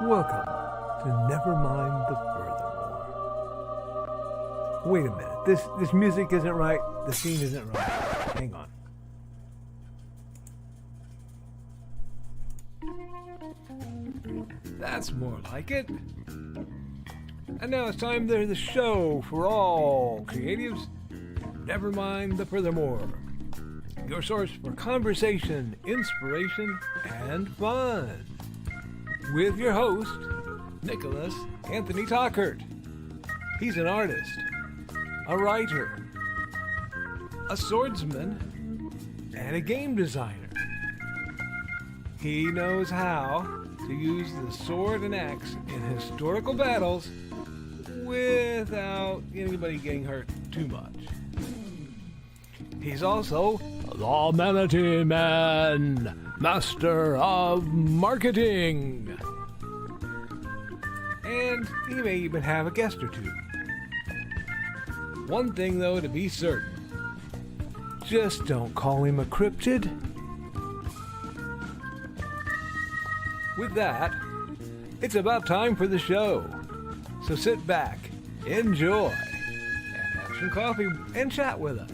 Welcome to Nevermind the Furthermore. Wait a minute. This music isn't right. The scene isn't right. Hang on. That's more like it. And now it's time for the show for all creatives. Nevermind the Furthermore. Your source for conversation, inspiration, and fun. With your host, Nicholas Anthony Tockert. He's an artist, a writer, a swordsman, and a game designer. He knows how to use the sword and axe in historical battles without anybody getting hurt too much. He's also the Manatee Man, master of marketing. And he may even have a guest or two. One thing, though, to be certain. Just don't call him a cryptid. With that, it's about time for the show. So sit back, enjoy, and have some coffee and chat with us.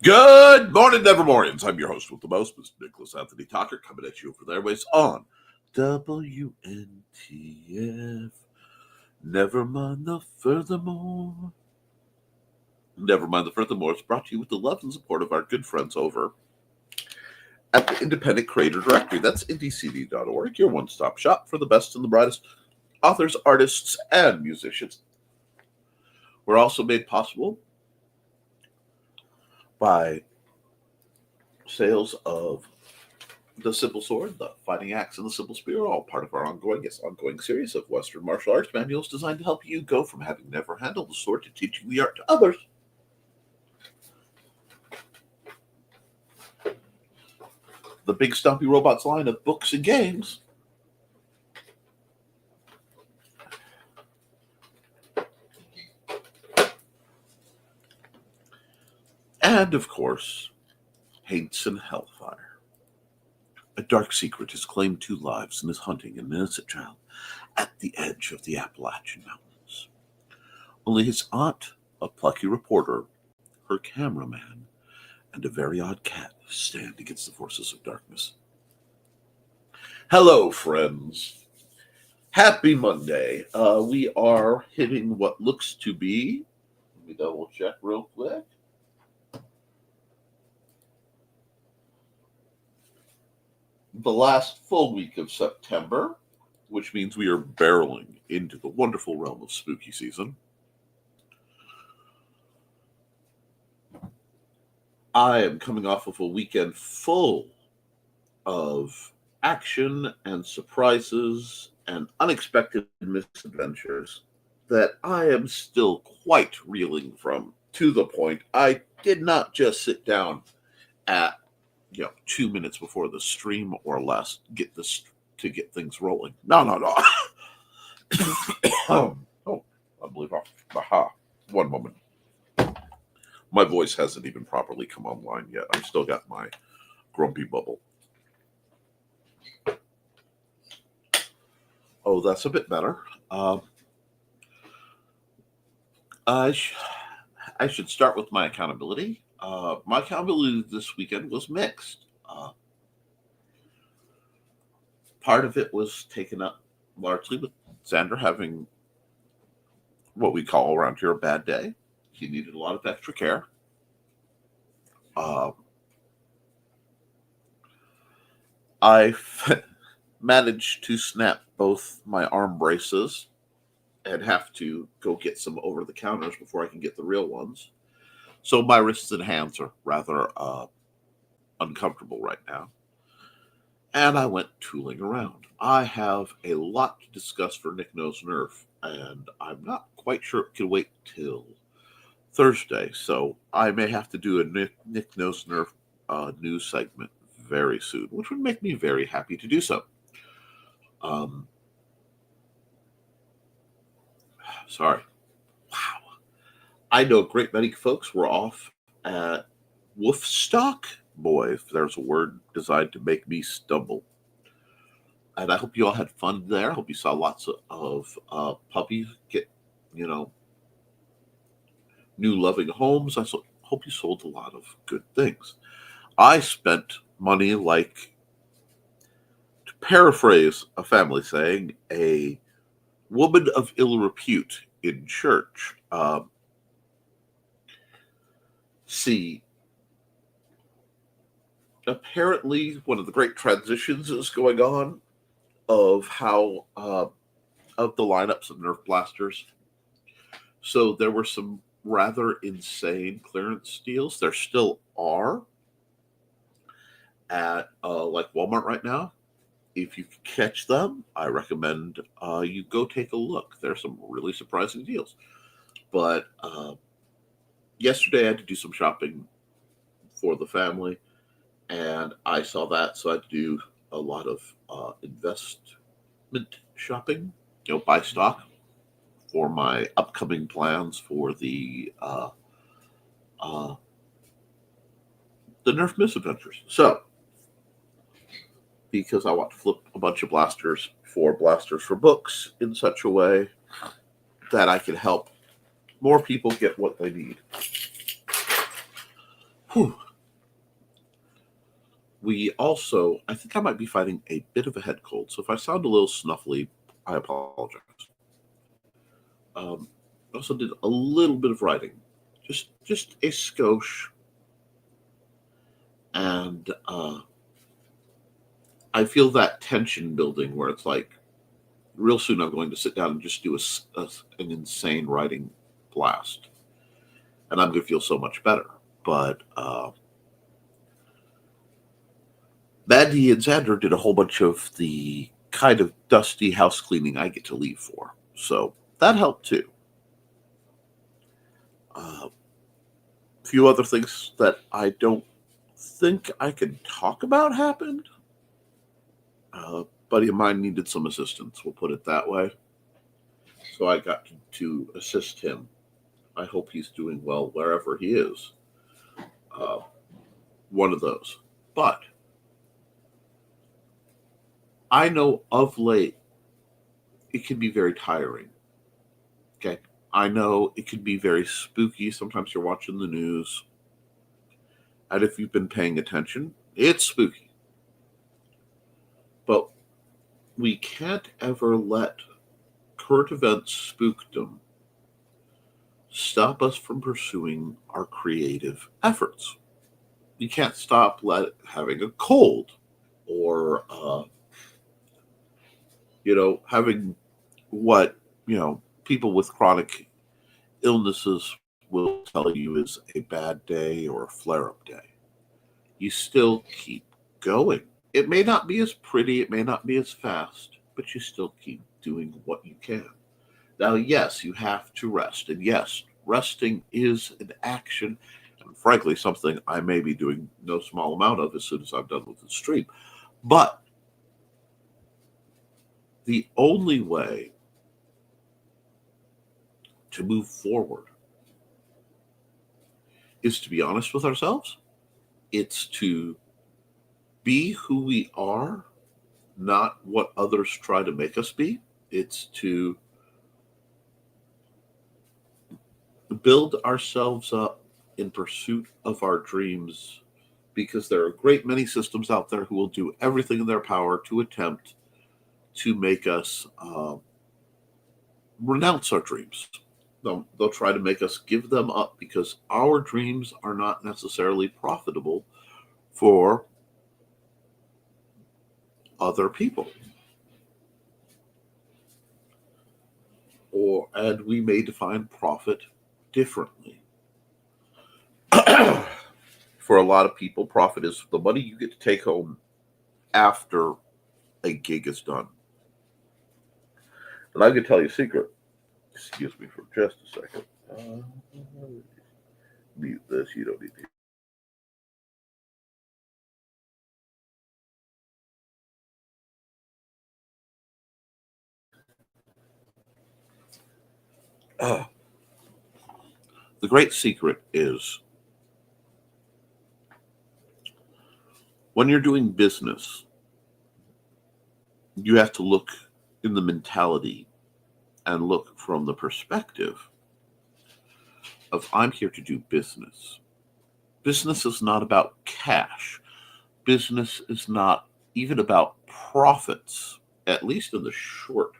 Good morning, Nevermorians. I'm your host with the most, Mr. Nicholas Anthony Tockert, coming at you over the airways on WNTF. Nevermind the Furthermore. Nevermind the Furthermore is brought to you with the love and support of our good friends over at the Independent Creator Directory. That's indcd.org, your one-stop shop for the best and the brightest authors, artists, and musicians. We're also made possible by sales of the Simple Sword, the Fighting Axe, and the Simple Spear, all part of our ongoing series of Western martial arts manuals designed to help you go from having never handled the sword to teaching the art to others. The Big Stumpy Robots line of books and games. And, of course, Hates and Hellfire. A dark secret has claimed 2 lives and is hunting an innocent child at the edge of the Appalachian Mountains. Only his aunt, a plucky reporter, her cameraman, and a very odd cat stand against the forces of darkness. Hello, friends. Happy Monday. We are hitting what looks to be, let me double check real quick, the last full week of September, which means we are barreling into the wonderful realm of spooky season. I am coming off of a weekend full of action and surprises and unexpected misadventures that I am still quite reeling from, to the point I did not just sit down at 2 minutes before the stream or less get things rolling. No. Oh, unbelievable. Aha. One moment. My voice hasn't even properly come online yet. I've still got my grumpy bubble. Oh, that's a bit better. I should start with my accountability. My accountability this weekend was mixed. Part of it was taken up largely with Xander having what we call around here a bad day. He needed a lot of extra care. I managed to snap both my arm braces and have to go get some over the counters before I can get the real ones. So my wrists and hands are rather uncomfortable right now. And I went tooling around. I have a lot to discuss for Nick Knows Nerf, and I'm not quite sure it can wait till Thursday. So I may have to do a Nick Knows Nerf news segment very soon, which would make me very happy to do so. Sorry. Wow. I know a great many folks were off at Woofstock. Boy, if there's a word designed to make me stumble. And I hope you all had fun there. I hope you saw lots of puppies get, new loving homes. Hope you sold a lot of good things. I spent money like, to paraphrase a family saying, a woman of ill repute in church. See, apparently one of the great transitions is going on of how of the lineups of Nerf blasters. So there were some rather insane clearance deals. There still are at like Walmart right now. If you can catch them, I recommend you go take a look. There's some really surprising deals. But yesterday I had to do some shopping for the family, and I saw that, so I had to do a lot of investment shopping, buy stock for my upcoming plans for the Nerf misadventures. So, because I want to flip a bunch of blasters for books in such a way that I can help more people get what they need. Whew. I think I might be fighting a bit of a head cold, so if I sound a little snuffly, I apologize. I also did a little bit of writing, just a skosh, and I feel that tension building where it's like, real soon I'm going to sit down and just do an insane writing blast, and I'm going to feel so much better. But Maddie and Xander did a whole bunch of the kind of dusty house cleaning I get to leave for. So that helped too. A few other things that I don't think I can talk about happened. A buddy of mine needed some assistance, we'll put it that way. So I got to assist him. I hope he's doing well wherever he is. One of those. But I know of late it can be very tiring. Okay. I know it can be very spooky. Sometimes you're watching the news, and if you've been paying attention, it's spooky. But we can't ever let current events spookdom stop us from pursuing our creative efforts. You can't stop having a cold or having what people with chronic illnesses will tell you is a bad day or a flare-up day. You still keep going. It may not be as pretty, it may not be as fast, but you still keep doing what you can. Now, yes, you have to rest. And yes, resting is an action, and frankly, something I may be doing no small amount of as soon as I'm done with the stream. But the only way to move forward is to be honest with ourselves. It's to be who we are, not what others try to make us be. It's to build ourselves up in pursuit of our dreams, because there are a great many systems out there who will do everything in their power to attempt to make us renounce our dreams. They'll try to make us give them up because our dreams are not necessarily profitable for other people. and we may define profit differently. For a lot of people, profit is the money you get to take home after a gig is done. And I'm going to tell you a secret. Excuse me for just a second. Mute this. You don't need to. The great secret is when you're doing business, you have to look in the mentality and look from the perspective of I'm here to do business. Business is not about cash. Business is not even about profits, at least in the short,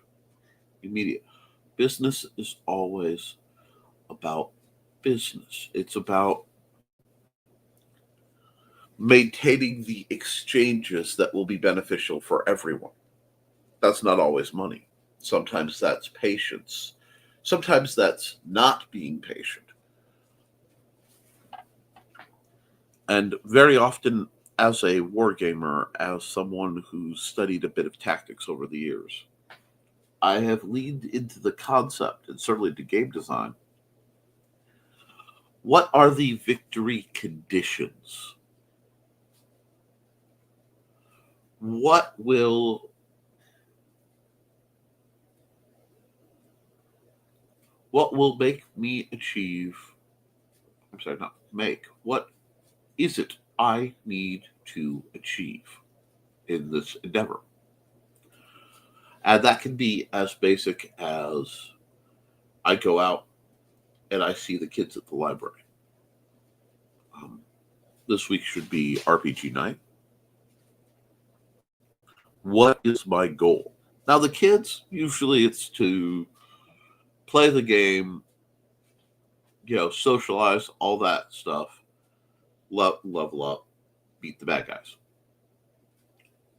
immediate. Business is always about business. It's about maintaining the exchanges that will be beneficial for everyone. That's not always money. Sometimes that's patience. Sometimes that's not being patient. And very often, as a wargamer, as someone who's studied a bit of tactics over the years, I have leaned into the concept, and certainly to game design. What are the victory conditions? What will make me achieve? I'm sorry, not make. What is it I need to achieve in this endeavor? And that can be as basic as I go out and I see the kids at the library. This week should be RPG night. What is my goal? Now, the kids, usually it's to play the game, socialize, all that stuff, level up, beat the bad guys.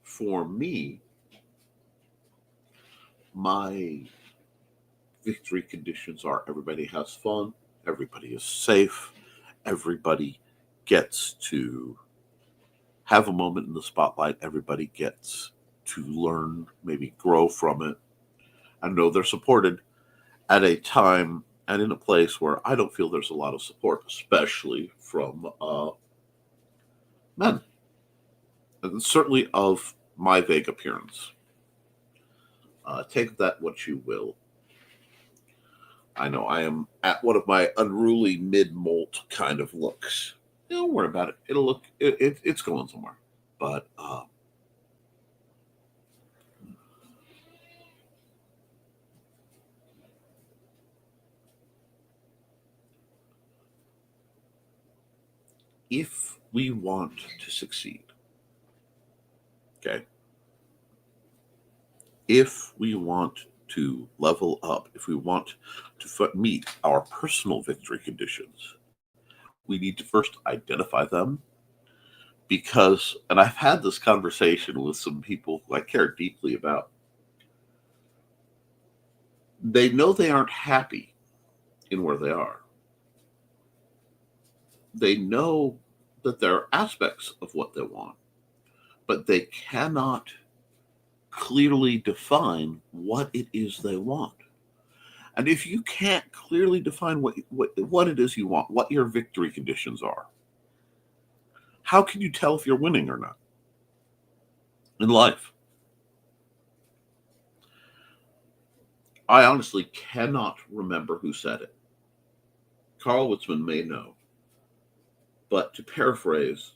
For me, my victory conditions are everybody has fun, everybody is safe, everybody gets to have a moment in the spotlight, everybody gets to learn, maybe grow from it, and know they're supported at a time and in a place where I don't feel there's a lot of support, especially from men, and certainly of my vague appearance. Take that what you will. I know I am at one of my unruly mid-molt kind of looks. Don't worry about it. It'll look. It's going somewhere. But if we want to succeed, okay, if we want to level up, if we want to meet our personal victory conditions, we need to first identify them. Because, and I've had this conversation with some people who I care deeply about, they know they aren't happy in where they are. They know that there are aspects of what they want, but they cannot clearly define what it is they want. And if you can't clearly define what it is you want, what your victory conditions are, how can you tell if you're winning or not in life? I honestly cannot remember who said it. Carl Witzman may know. But to paraphrase,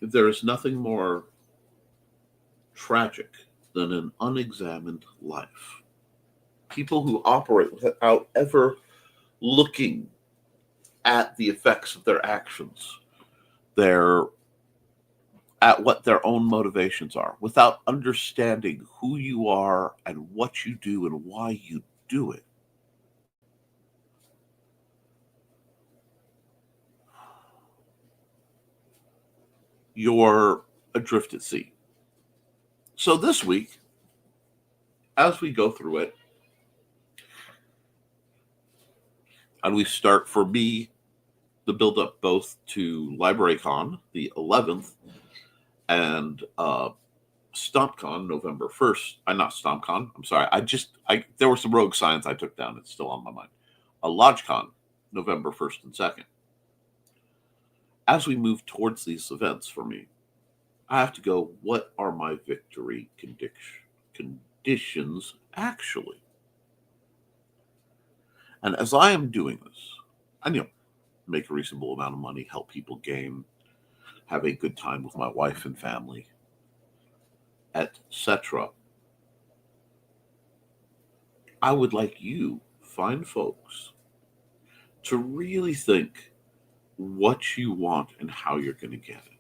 there is nothing more tragic than an unexamined life. People who operate without ever looking at the effects of their actions, at what their own motivations are, without understanding who you are and what you do and why you do it. You're adrift at sea. So this week, as we go through it, and we start, for me, the build up both to LibraryCon, the 11th, and StompCon, November 1st. Not StompCon, I'm sorry. There were some rogue signs I took down. It's still on my mind. LodgeCon, November 1st and 2nd. As we move towards these events, for me, I have to go, what are my victory conditions actually? And as I am doing this, I make a reasonable amount of money, help people game, have a good time with my wife and family, etc. I would like you, fine folks, to really think what you want and how you're going to get it.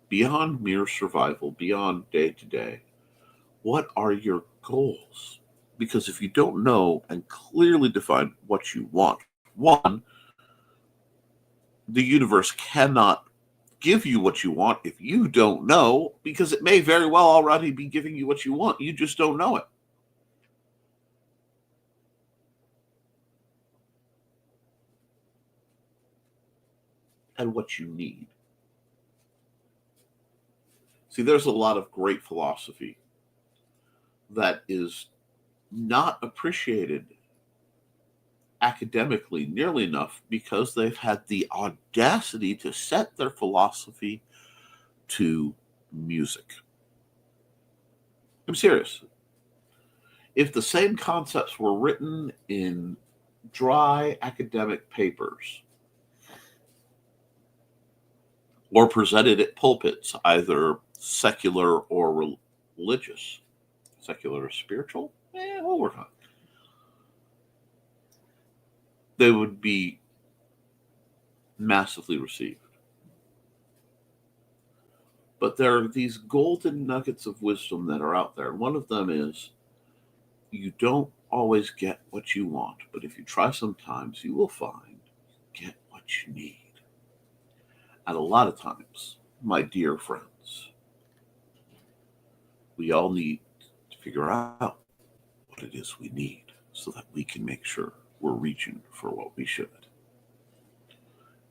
Beyond mere survival, beyond day to day, what are your goals? Because if you don't know and clearly define what you want, one, the universe cannot give you what you want if you don't know, because it may very well already be giving you what you want. You just don't know it. And what you need. See, there's a lot of great philosophy that is not appreciated academically nearly enough because they've had the audacity to set their philosophy to music. I'm serious. If the same concepts were written in dry academic papers or presented at pulpits, either secular or religious, secular or spiritual, we'll work on it. They would be massively received. But there are these golden nuggets of wisdom that are out there. One of them is, you don't always get what you want, but if you try sometimes, you will find you get what you need. And a lot of times, my dear friends, we all need to figure out what it is we need so that we can make sure we're reaching for what we should.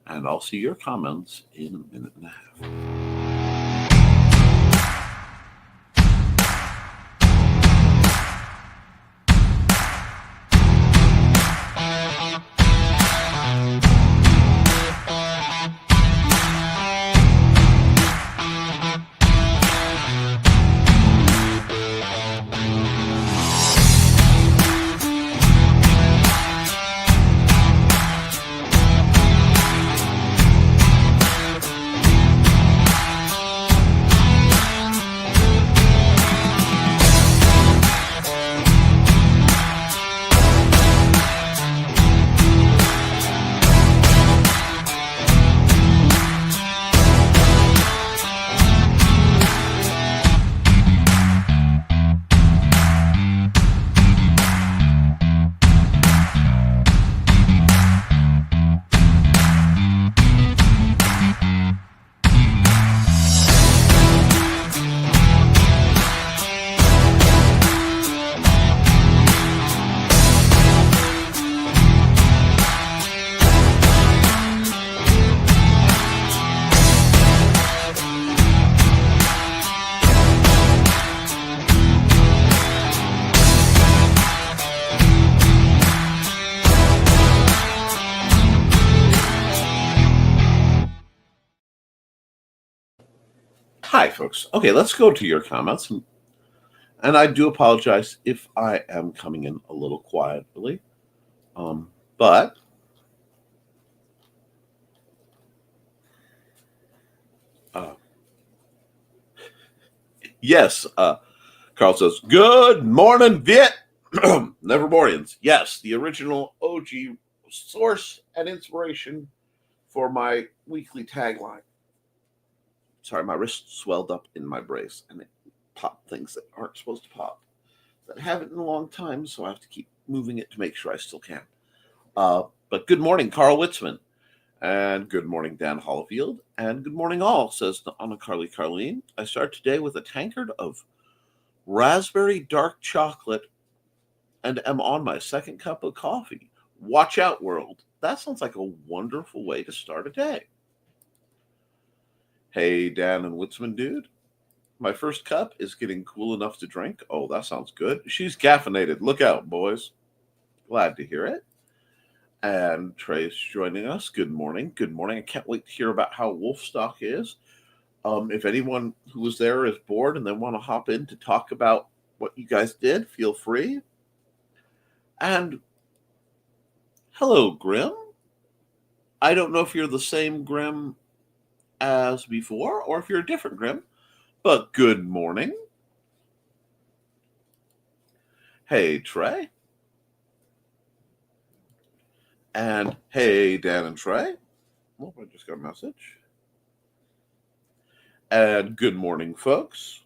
And I'll see your comments in a minute and a half. Hi, folks. Okay, let's go to your comments. And I do apologize if I am coming in a little quietly. But yes, Carl says, good morning, Viet. Nevermorians. Yes, the original OG source and inspiration for my weekly tagline. Sorry, my wrist swelled up in my brace and it popped things that aren't supposed to pop. That haven't in a long time, so I have to keep moving it to make sure I still can. But good morning, Carl Witzman. And good morning, Dan Hollifield. And good morning, all, says Anna Carly Carleen. I start today with a tankard of raspberry dark chocolate, and am on my second cup of coffee. Watch out, world. That sounds like a wonderful way to start a day. Hey, Dan and Woodsman dude. My first cup is getting cool enough to drink. Oh, that sounds good. She's caffeinated. Look out, boys. Glad to hear it. And Trey's joining us. Good morning. Good morning. I can't wait to hear about how Wolfstock is. If anyone who was there is bored and they want to hop in to talk about what you guys did, feel free. And hello, Grim. I don't know if you're the same Grim as before or if you're a different Grim, but good morning. Hey, Trey. And hey, Dan and Trey. Oh, I just got a message. And good morning, folks.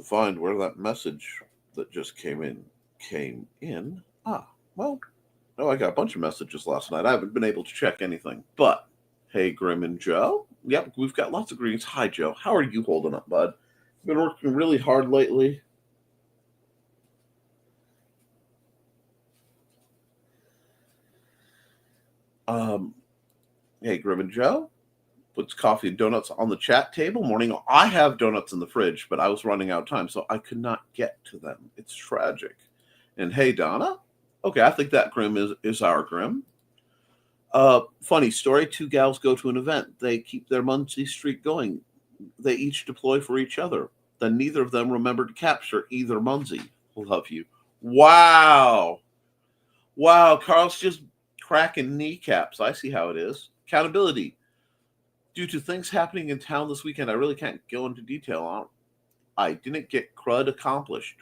Find where that message that just came in. Well, no, I got a bunch of messages last night. I haven't been able to check anything. But hey, Grim and Joe. Yep, we've got lots of greetings. Hi, Joe. How are you holding up, bud? Been working really hard lately. Hey, Grim and Joe. Puts coffee and donuts on the chat table. Morning. I have donuts in the fridge, but I was running out of time, so I could not get to them. It's tragic. And hey, Donna. Okay, I think that Grim is our Grim. Funny story. Two gals go to an event. They keep their Muncie streak going. They each deploy for each other. Then neither of them remember to capture either Muncie. Love you. Wow. Wow, Carl's just cracking kneecaps. I see how it is. Accountability. Due to things happening in town this weekend, I really can't go into detail on it. I didn't get crud accomplished.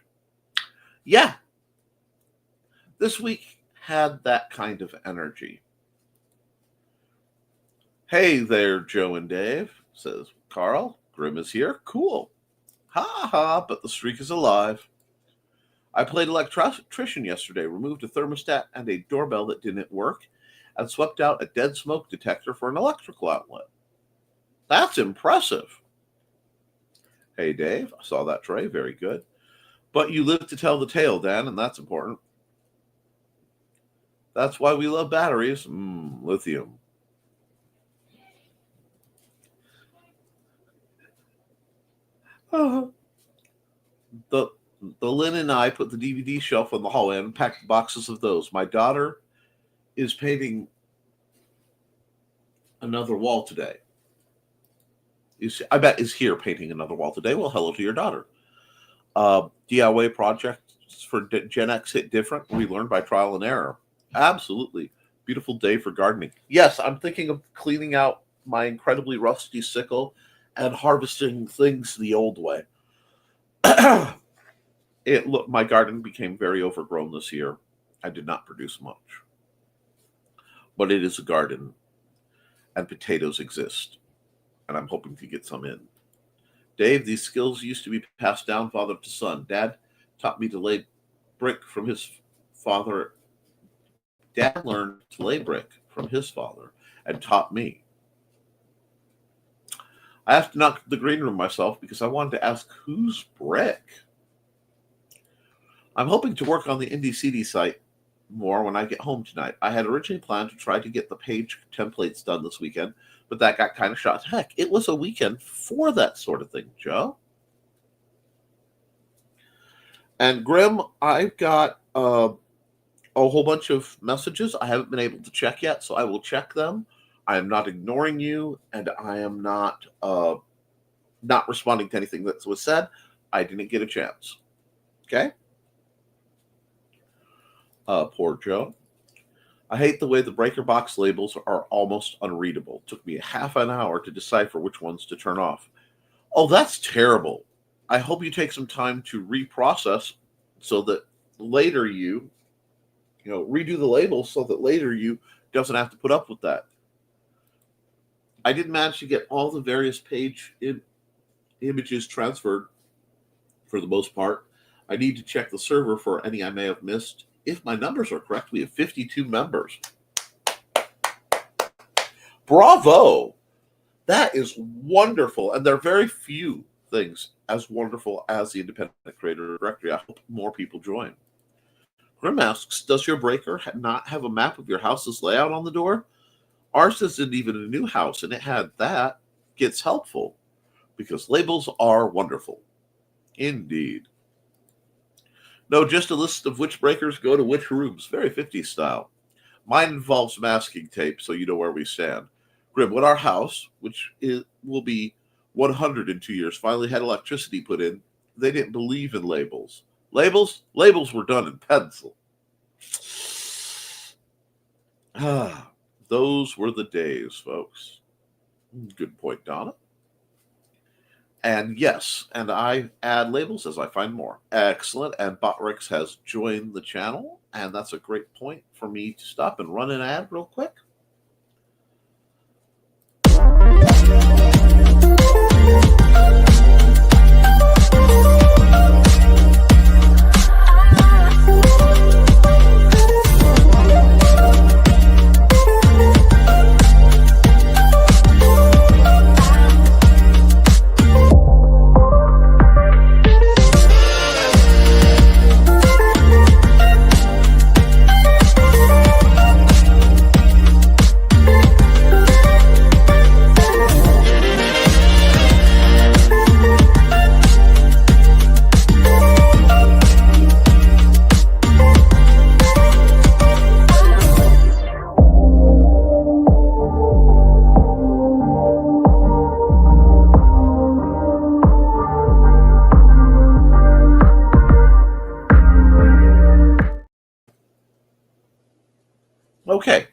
Yeah. This week had that kind of energy. Hey there, Joe and Dave, says Carl. Grim is here. Cool. Ha ha, but the streak is alive. I played electrician yesterday, removed a thermostat and a doorbell that didn't work, and swept out a dead smoke detector for an electrical outlet. That's impressive. Hey, Dave, I saw that, Trey. Very good. But you live to tell the tale, Dan, and that's important. That's why we love batteries. Lithium. The Lynn and I put the DVD shelf on the hallway and packed boxes of those. My daughter is painting another wall today. I bet is here painting another wall today. Well, hello to your daughter. DIY projects for Gen X hit different. We learned by trial and error. Absolutely. Beautiful day for gardening. Yes, I'm thinking of cleaning out my incredibly rusty sickle and harvesting things the old way. My garden became very overgrown this year. I did not produce much. But it is a garden, and potatoes exist, and I'm hoping to get some in. Dave, these skills used to be passed down father to son. Dad taught me to lay brick from his father. Dad learned to lay brick from his father and taught me. I have to knock the green room myself because I wanted to ask, whose brick? I'm hoping to work on the Indie CD site more when I get home tonight. I had originally planned to try to get the page templates done this weekend, but that got kind of shot. Heck, it was a weekend for that sort of thing, Joe. And Grim, I've got a whole bunch of messages I haven't been able to check yet, so I will check them. I am not ignoring you, and I am not responding to anything that was said. I didn't get a chance. Okay? Poor Joe. I hate the way the breaker box labels are almost unreadable. It took me half an hour to decipher which ones to turn off. Oh, that's terrible. I hope you take some time to reprocess so that later you redo the labels so that later you doesn't have to put up with that. I did manage to get all the various page images transferred for the most part. I need to check the server for any I may have missed. If my numbers are correct, we have 52 members. Bravo! That is wonderful. And there are very few things as wonderful as the independent creator directory. I hope more people join. Grim asks, does your breaker not have a map of your house's layout on the door? Ours isn't even a new house, and it had that. Gets helpful because labels are wonderful. Indeed. No, just a list of which breakers go to which rooms. Very 50s style. Mine involves masking tape, so you know where we stand. Grim, when our house, will be 100 in 2 years, finally had electricity put in, they didn't believe in labels. Labels were done in pencil. Those were the days, folks. Good point, Donna. And yes, and I add labels as I find more. Excellent. And Botrix has joined the channel, and that's a great point for me to stop and run an ad real quick. Okay.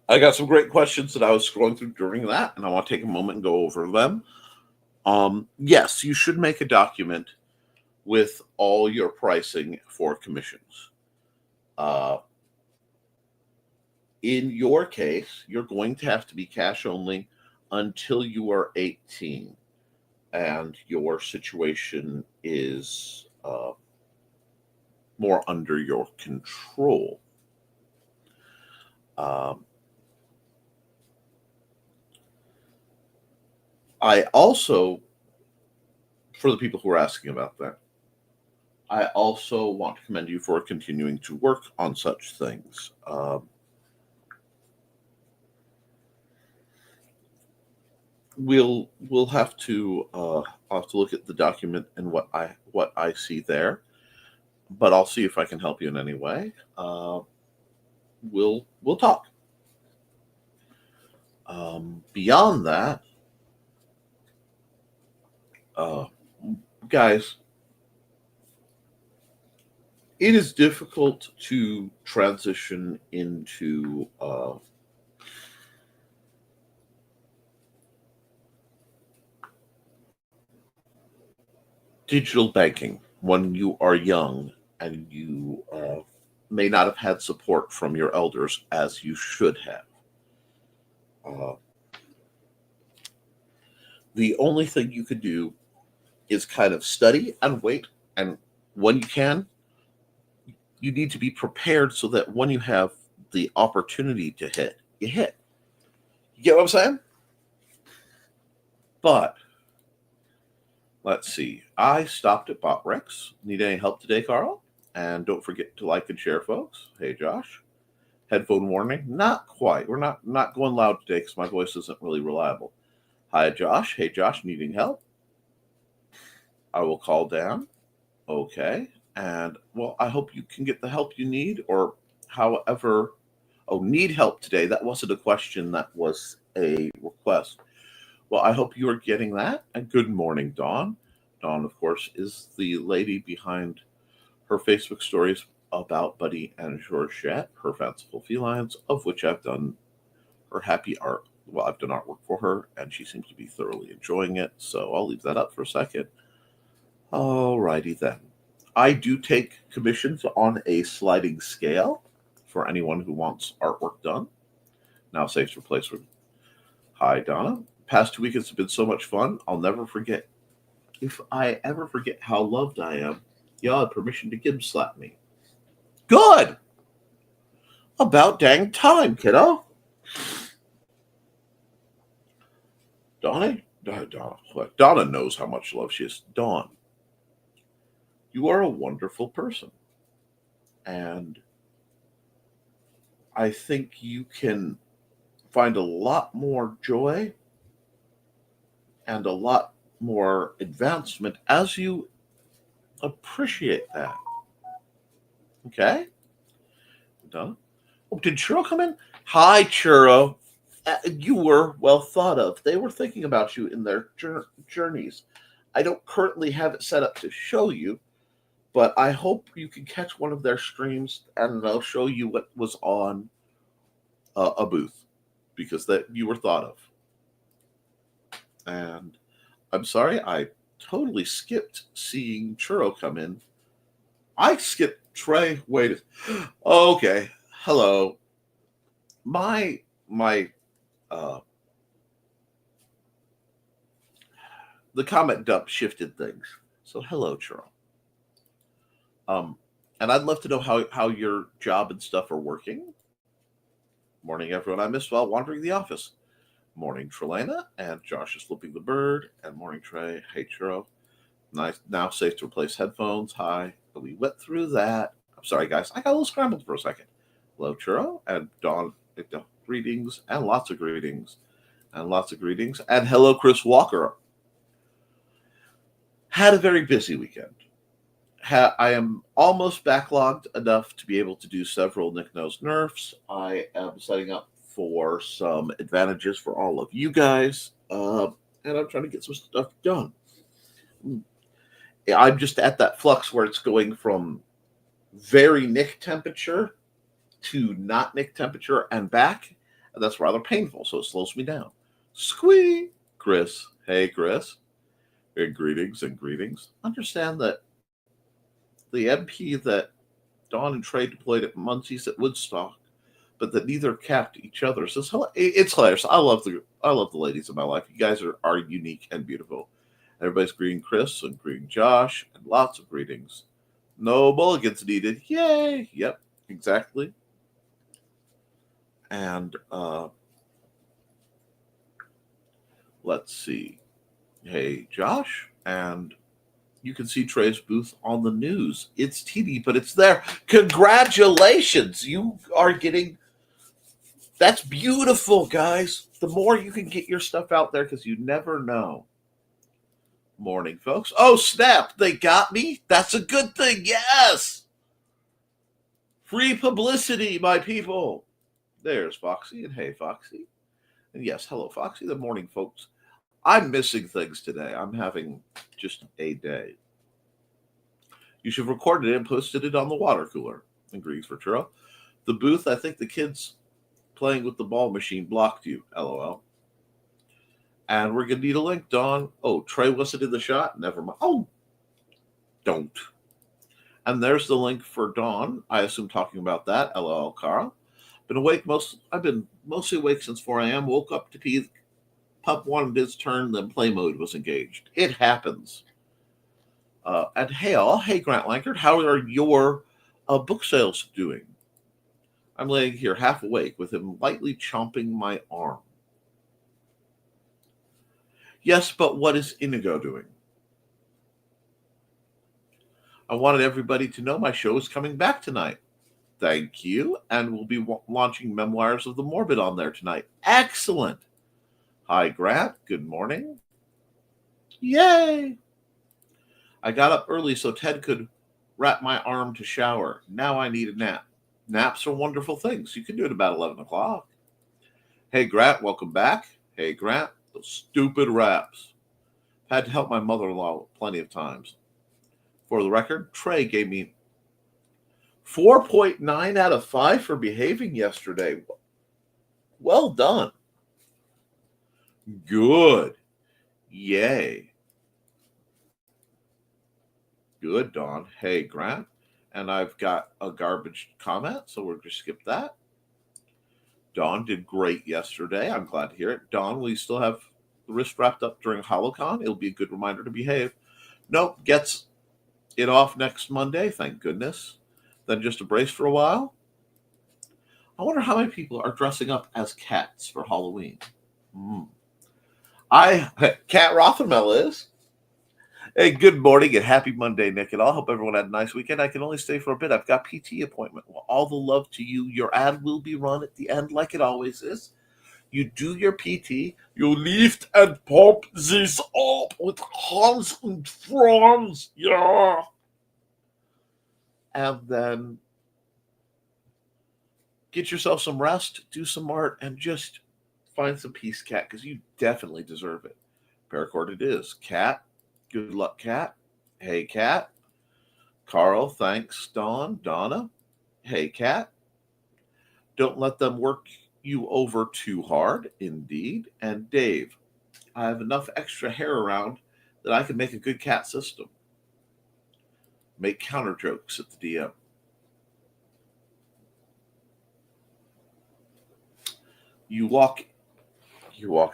I got some great questions that I was scrolling through during that, and I want to take a moment and go over them. Yes, you should make a document with all your pricing for commissions. In your case, you're going to have to be cash only until you are 18, and your situation is more under your control. I also, for the people who are asking about that, I also want to commend you for continuing to work on such things. We'll have to I'll have to look at the document and what I see there, but I'll see if I can help you in any way. We'll talk. Beyond that, guys, it is difficult to transition into digital banking when you are young and you may not have had support from your elders as you should have. The only thing you could do is kind of study and wait, and when you can, you need to be prepared so that when you have the opportunity to hit, you hit. You get what I'm saying? But let's see. I stopped at Botrix. Need any help today, Carl? And don't forget to like and share, folks. Hey, Josh. Headphone warning? Not quite. We're not going loud today because my voice isn't really reliable. Hi, Josh. Hey, Josh. Needing help? I will call Dan. Okay. And, well, I hope you can get the help you need, or however. Oh, need help today. That wasn't a question. That was a request. Well, I hope you are getting that. And good morning, Dawn. Dawn, of course, is the lady behind her Facebook stories about Buddy and Georgette, her fanciful felines, of which I've done her happy art. Well, I've done artwork for her, and she seems to be thoroughly enjoying it. So I'll leave that up for a second. Alrighty then. I do take commissions on a sliding scale for anyone who wants artwork done. Now saves for placement. Hi, Donna. Past 2 weekends have been so much fun. I'll never forget. If I ever forget how loved I am, y'all had permission to gib slap me. Good! About dang time, kiddo. Donna knows how much love she is. Dawn, you are a wonderful person. And I think you can find a lot more joy and a lot more advancement as you appreciate that. Okay? Donna? Oh, did Churro come in? Hi, Churro. You were well thought of. They were thinking about you in their journeys. I don't currently have it set up to show you, but I hope you can catch one of their streams and they'll show you what was on a booth because that you were thought of. And I'm sorry, I totally skipped seeing Churro come in. I skipped Trey. Wait. Okay. Hello. My the comment dump shifted things. So hello, Churro. And I'd love to know how your job and stuff are working. Morning, everyone. I missed while wandering the office. Morning, Trelena, and Josh is flipping the bird. And morning, Trey. Hey, Churro. Nice. Now safe to replace headphones. Hi. We went through that. I'm sorry, guys. I got a little scrambled for a second. Hello, Churro, and Dawn. Greetings, and lots of greetings, and lots of greetings. And hello, Chris Walker. Had a very busy weekend. I am almost backlogged enough to be able to do several Nick Knows Nerfs. I am setting up for some advantages for all of you guys, and I'm trying to get some stuff done. I'm just at that flux where it's going from very Nick temperature to not Nick temperature and back, and that's rather painful, so it slows me down. Squee! Chris. Hey, Chris. Hey, greetings and greetings. Understand that the MP that Dawn and Trey deployed at Muncie's at Woodstock, but that neither capped each other. Says, it's hilarious. I love the ladies in my life. You guys are unique and beautiful. Everybody's greeting Chris and greeting Josh, and lots of greetings. No mulligans needed. Yay! Yep, exactly. And let's see. Hey, Josh, and you can see Trey's booth on the news. It's teeny, but it's there. Congratulations! You are getting. That's beautiful, guys. The more you can get your stuff out there, because you never know. Morning, folks. Oh, snap. They got me. That's a good thing. Yes. Free publicity, my people. There's Foxy. And hey, Foxy. And yes, hello, Foxy. Good morning, folks. I'm missing things today. I'm having just a day. You should have recorded it and posted it on the water cooler. And greetings for Churro. The booth, I think the kids playing with the ball machine blocked you. LOL. And we're going to need a link, Dawn. Oh, Trey wasn't in the shot? Never mind. Oh, don't. And there's the link for Dawn. I assume talking about that. LOL, Carl. I've been mostly awake since 4 a.m. Woke up to pee. Pup wanted his turn, then play mode was engaged. It happens. And hey, Grant Lankard, how are your book sales doing? I'm laying here half awake with him lightly chomping my arm. Yes, but what is Inigo doing? I wanted everybody to know my show is coming back tonight. Thank you. And we'll be launching Memoirs of the Morbid on there tonight. Excellent. Hi, Grant. Good morning. Yay. I got up early so Ted could wrap my arm to shower. Now I need a nap. Naps are wonderful things. You can do it about 11 o'clock. Hey, Grant. Welcome back. Hey, Grant. Those stupid raps. Had to help my mother-in-law plenty of times. For the record, Trey gave me 4.9 out of 5 for behaving yesterday. Well done. Good. Yay. Good, Dawn. Hey, Grant. And I've got a garbage comment, so we're going to skip that. Dawn did great yesterday. I'm glad to hear it. Dawn, will you still have the wrist wrapped up during HoloCon? It'll be a good reminder to behave. Nope, gets it off next Monday, thank goodness. Then just a brace for a while. I wonder how many people are dressing up as cats for Halloween. Cat Rothermel is. Hey, good morning and happy Monday, Nick and all. Hope everyone had a nice weekend. I can only stay for a bit. I've got PT appointment. Well, all the love to you. Your ad will be run at the end like it always is. You do your PT. You lift and pump this up with hands and Franz. Yeah. And then get yourself some rest, do some art, and just find some peace, Cat, because you definitely deserve it. Paracord it is. Cat, good luck, Cat. Hey, Cat. Carl, thanks, Dawn. Donna, hey, Cat. Don't let them work you over too hard, indeed. And Dave, I have enough extra hair around that I can make a good cat system. Make counter jokes at the DM. You walk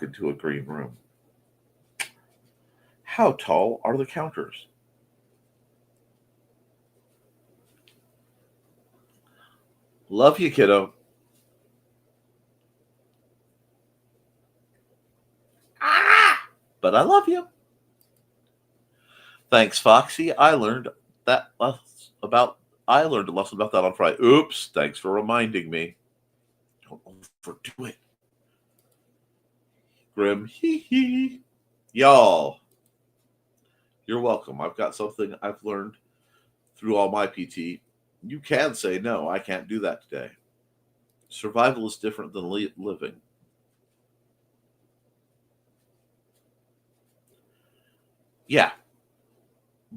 into a green room. How tall are the counters? Love you, kiddo. But I love you. Thanks, Foxy. I learned a lesson about that on Friday. Oops, thanks for reminding me. Don't overdo it. Grim, hee hee. Y'all, you're welcome. I've got something I've learned through all my PT. You can say, no, I can't do that today. Survival is different than living. Yeah,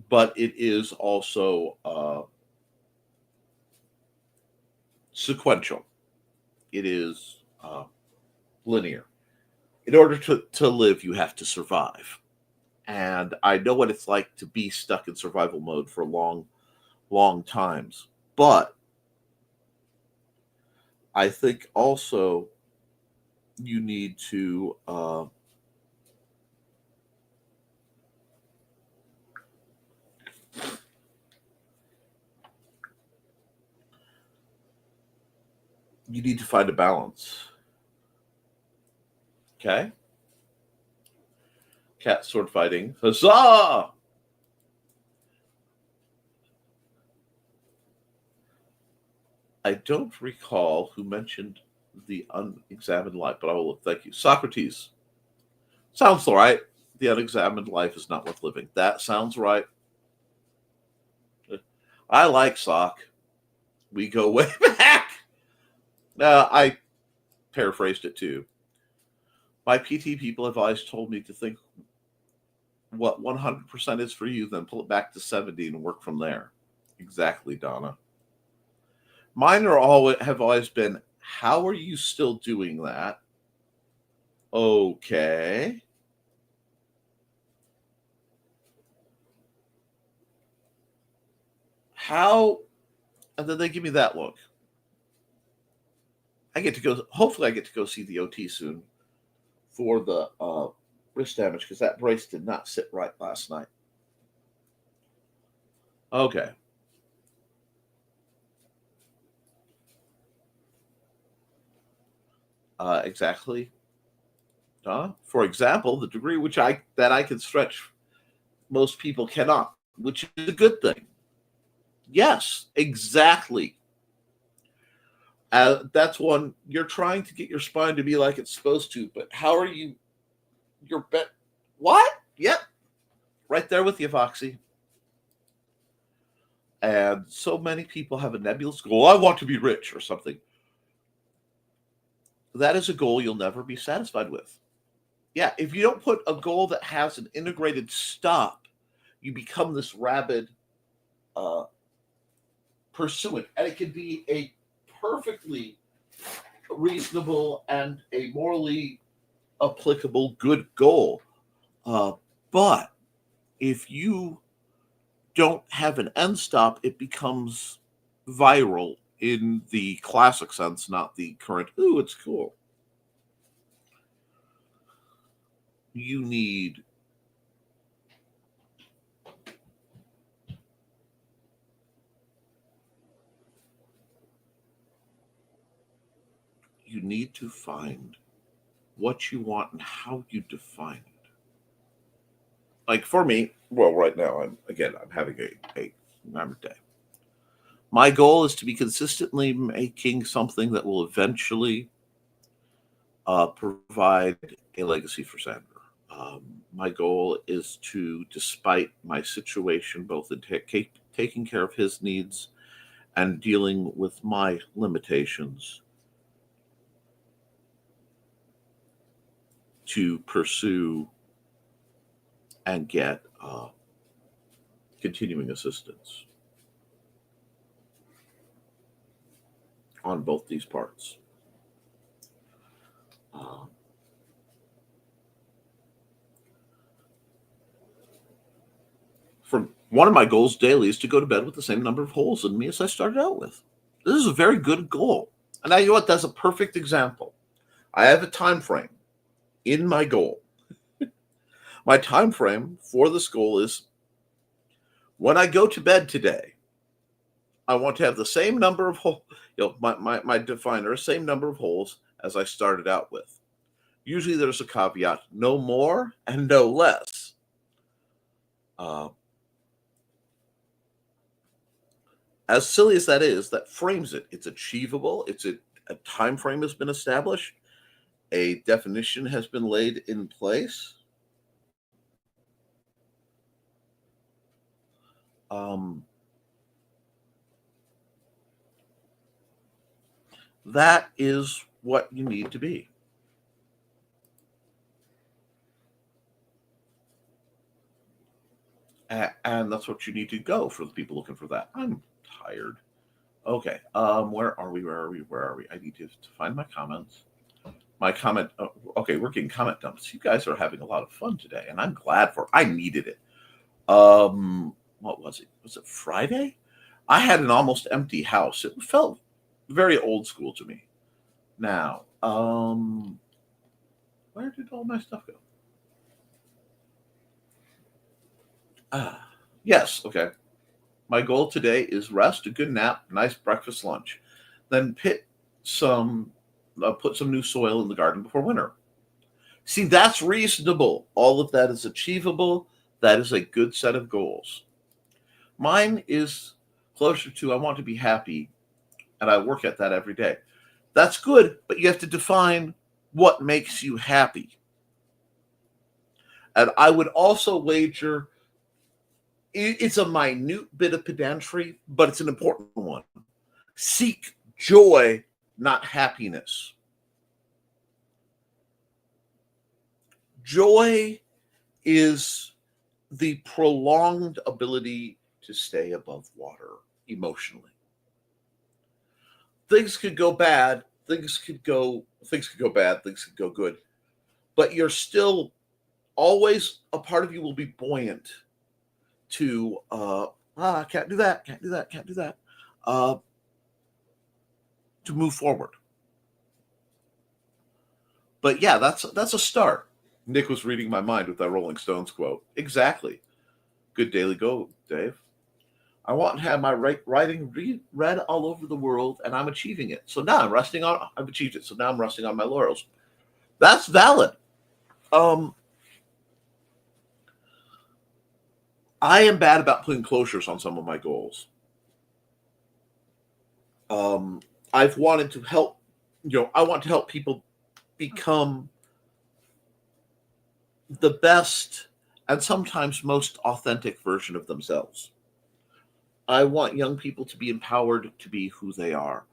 but it is also sequential. It is linear. In order to live, you have to survive. And I know what it's like to be stuck in survival mode for long times. But I think also you need to find a balance. Okay? Cat sword fighting. Huzzah! I don't recall who mentioned the unexamined life, but I will look. Thank you. Socrates. Sounds all right. The unexamined life is not worth living. That sounds right. I like Sock. We go way back. I paraphrased it too. My PT people have always told me to think what 100% is for you, then pull it back to 70 and work from there. Exactly, Donna. Mine have always been, how are you still doing that? Okay. How? And then they give me that look. Hopefully I get to go see the OT soon for the wrist damage, because that brace did not sit right last night. Okay. Exactly. For example, the degree that I can stretch, most people cannot, which is a good thing. Yes, exactly. That's one, you're trying to get your spine to be like it's supposed to, but how are you? What? Yep, right there with you, Foxy. And so many people have a nebulous goal. I want to be rich or something. That is a goal you'll never be satisfied with. Yeah, if you don't put a goal that has an integrated stop, you become this rabid pursuant. And it can be a perfectly reasonable and a morally applicable good goal. But if you don't have an end stop, it becomes viral in the classic sense, not the current, ooh, it's cool. You need to find what you want and how you define it. Like for me, well, right now I'm having a remember day. My goal is to be consistently making something that will eventually provide a legacy for Sandra. My goal is to, despite my situation, both in taking care of his needs and dealing with my limitations, to pursue and get continuing assistance on both these parts. Um, from one of my goals daily is to go to bed with the same number of holes in me as I started out with. This is a very good goal. And now you know what? That's a perfect example. I have a time frame in my goal. My time frame for this goal is when I go to bed today, I want to have the same number of holes, my definer, same number of holes as I started out with. Usually there's a caveat, no more and no less. Uh, as silly as that is, that frames it. It's achievable. A time frame has been established. A definition has been laid in place. That is what you need to be. And that's what you need to go for the people looking for that. I'm tired. Okay. Where are we? I need to find my comments. My comment. Okay, we're getting comment dumps. You guys are having a lot of fun today, and I'm glad for it. I needed it. What was it? Was it Friday? I had an almost empty house. It felt very old school to me. Now, where did all my stuff go? Yes, okay. My goal today is rest, a good nap, nice breakfast, lunch. Then put some new soil in the garden before winter. See, that's reasonable. All of that is achievable. That is a good set of goals. Mine is closer to I want to be happy, and I work at that every day. That's good, but you have to define what makes you happy. And I would also wager it's a minute bit of pedantry, but it's an important one. Seek joy, not happiness. Joy is the prolonged ability to stay above water emotionally. Things could go bad, things could go bad, things could go good, but you're still always a part of you will be buoyant to can't do that, to move forward. But yeah, that's a start. Nick was reading my mind with that Rolling Stones quote. Exactly. Good daily go, Dave. I want to have my writing read all over the world, and I'm achieving it. So now I've achieved it. So now I'm resting on my laurels. That's valid. I am bad about putting closures on some of my goals. I've wanted to help, I want to help people become the best and sometimes most authentic version of themselves. I want young people to be empowered to be who they are.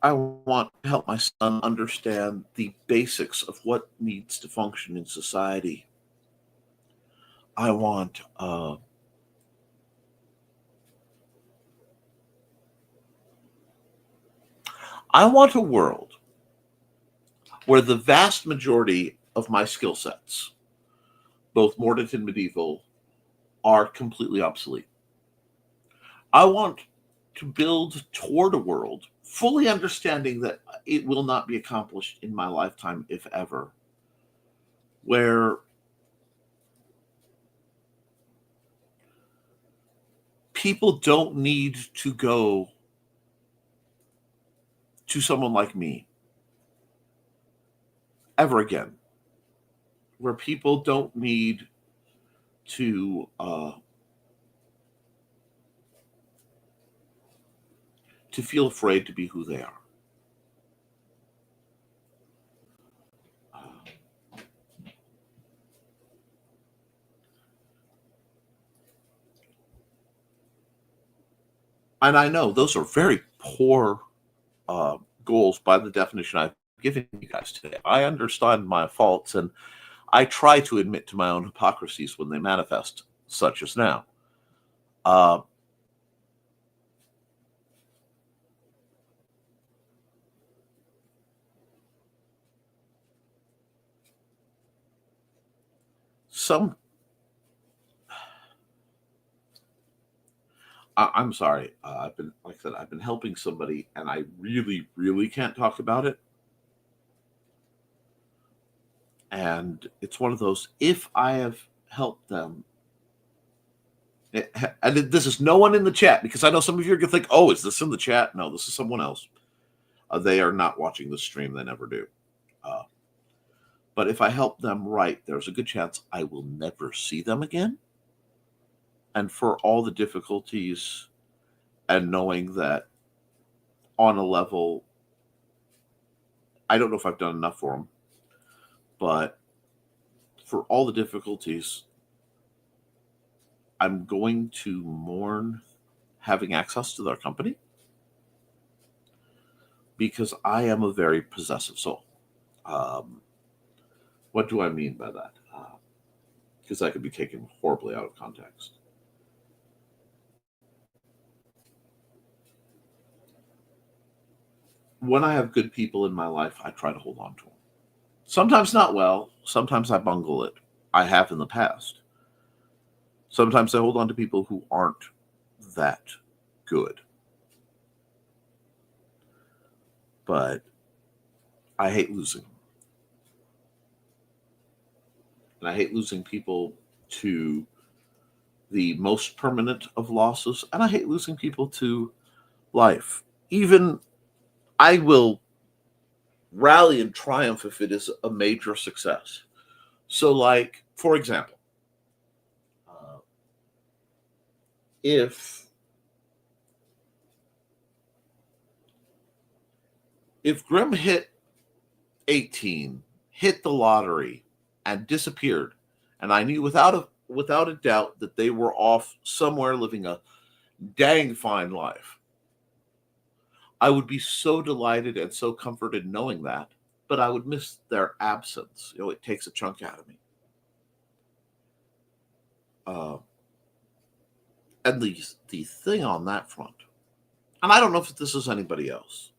I want to help my son understand the basics of what needs to function in society. I want a world where the vast majority of my skill sets, both modern and medieval, are completely obsolete. I want to build toward a world fully understanding that it will not be accomplished in my lifetime, if ever, where people don't need to go to someone like me ever again, where people don't need to feel afraid to be who they are. And I know those are very poor goals by the definition I've given you guys today. I understand my faults, and I try to admit to my own hypocrisies when they manifest, such as now. I'm sorry. I've been, like I said, I've been helping somebody, and I really, really can't talk about it. And it's one of those, if I have helped them, and this is no one in the chat, because I know some of you are going to think, oh, is this in the chat? No, this is someone else. They are not watching the stream. They never do. But if I help them right, there's a good chance I will never see them again. And for all the difficulties and knowing that on a level, I don't know if I've done enough for them, but for all the difficulties, I'm going to mourn having access to their company, because I am a very possessive soul. What do I mean by that? Because that could be taken horribly out of context. When I have good people in my life, I try to hold on to them. Sometimes not well. Sometimes I bungle it. I have in the past. Sometimes I hold on to people who aren't that good. But I hate losing them. And I hate losing people to the most permanent of losses. And I hate losing people to life. Even I will rally and triumph if it is a major success. So, like, for example, if Grimm hit 18, hit the lottery, and disappeared, and I knew without a doubt that they were off somewhere living a dang fine life, I would be so delighted and so comforted knowing that, but I would miss their absence. It takes a chunk out of me. And the thing on that front, and I don't know if this is anybody else,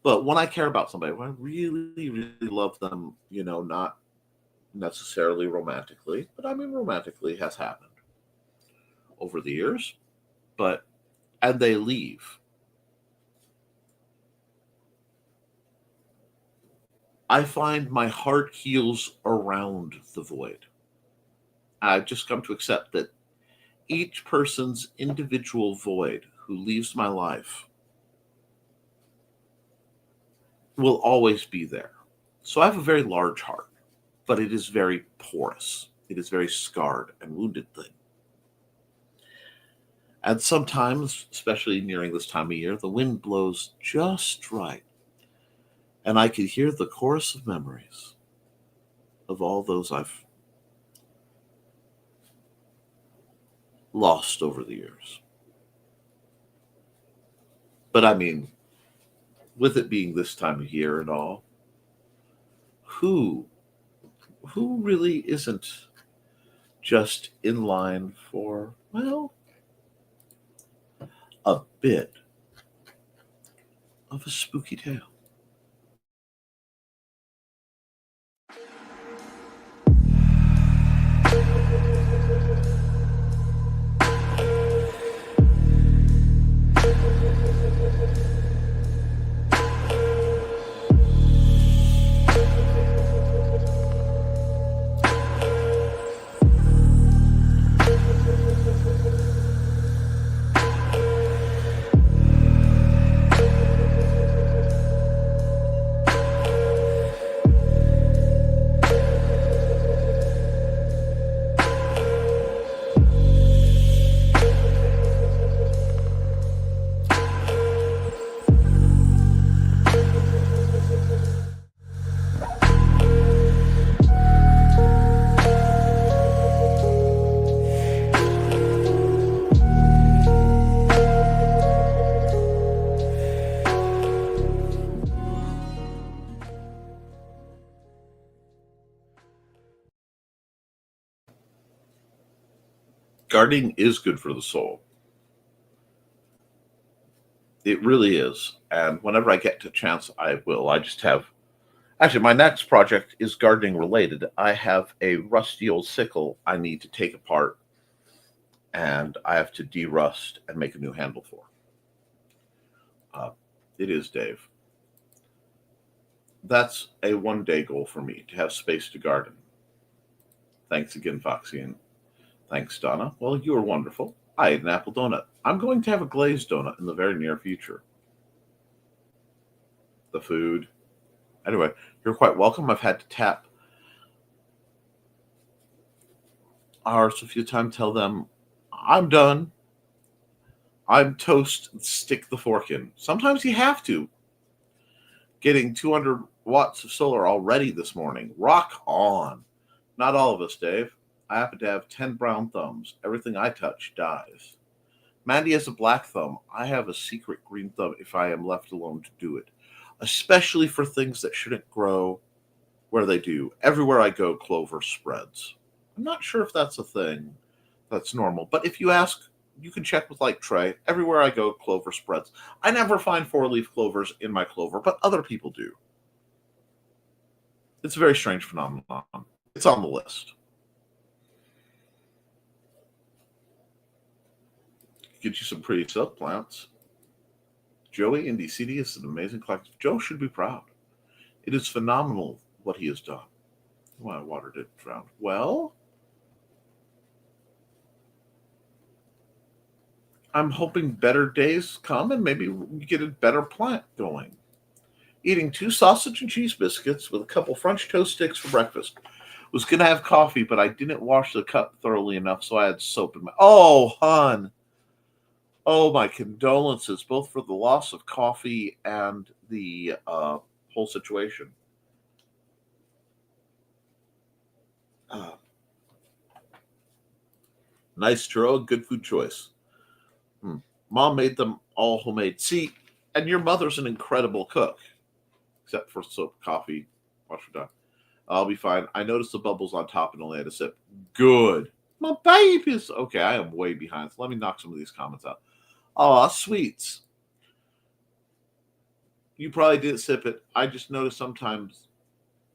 but when I care about somebody, when I really, really love them, not necessarily romantically, but I mean romantically has happened over the years, and they leave. I find my heart heals around the void. I've just come to accept that each person's individual void who leaves my life will always be there. So I have a very large heart, but it is very porous. It is very scarred and wounded thing. And sometimes, especially nearing this time of year, the wind blows just right. And I could hear the chorus of memories of all those I've lost over the years. But I mean, with it being this time of year and all, who really isn't just in line for, well, a bit of a spooky tale? Gardening is good for the soul. It really is. And whenever I get a chance, I will. I just have. Actually, my next project is gardening related. I have a rusty old sickle I need to take apart, and I have to de-rust and make a new handle for. It is, Dave. That's a one-day goal for me, to have space to garden. Thanks again, Foxy, and thanks, Donna. Well, you are wonderful. I ate an apple donut. I'm going to have a glazed donut in the very near future. The food. Anyway, you're quite welcome. I've had to tap ours a few times, tell them, I'm done. I'm toast, stick the fork in. Sometimes you have to. Getting 200 watts of solar already this morning. Rock on. Not all of us, Dave. I happen to have 10 brown thumbs. Everything I touch dies. Mandy has a black thumb. I have a secret green thumb if I am left alone to do it. Especially for things that shouldn't grow where they do. Everywhere I go, clover spreads. I'm not sure if that's a thing that's normal. But if you ask, you can check with like Trey. Everywhere I go, clover spreads. I never find 4-leaf clovers in my clover, but other people do. It's a very strange phenomenon. It's on the list. Get you some pretty silk plants. Joey in DCD is an amazing collector. Joe should be proud. It is phenomenal what he has done. Well, I watered it drowned. Well, I'm hoping better days come and maybe we get a better plant going. Eating 2 sausage and cheese biscuits with a couple French toast sticks for breakfast. Was going to have coffee, but I didn't wash the cup thoroughly enough, so I had soap in my... Oh, hon. Oh, my condolences, both for the loss of coffee and the whole situation. Nice churro, good food choice. Mom made them all homemade. See, and your mother's an incredible cook, except for soap, coffee, wash her down. I'll be fine. I noticed the bubbles on top and only had a sip. Good. My babies. Okay, I am way behind. So let me knock some of these comments out. Aw, sweets. You probably didn't sip it. I just noticed sometimes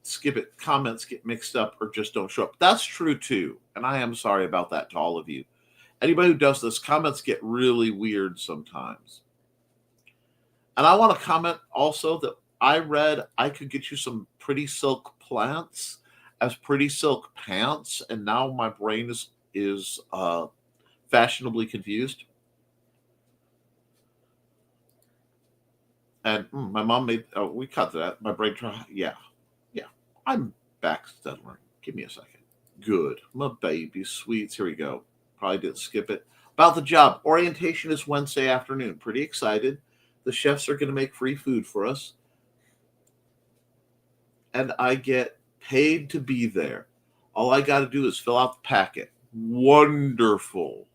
skip it. Comments get mixed up or just don't show up. That's true too. And I am sorry about that to all of you. Anybody who does this, comments get really weird sometimes. And I want to comment also that I read I could get you some pretty silk plants as pretty silk pants, and now my brain is fashionably confused. And my mom made, we cut that. My brain, yeah. I'm back settling. Give me a second. Good. My baby sweets. Here we go. Probably didn't skip it. About the job. Orientation is Wednesday afternoon. Pretty excited. The chefs are going to make free food for us. And I get paid to be there. All I got to do is fill out the packet. Wonderful.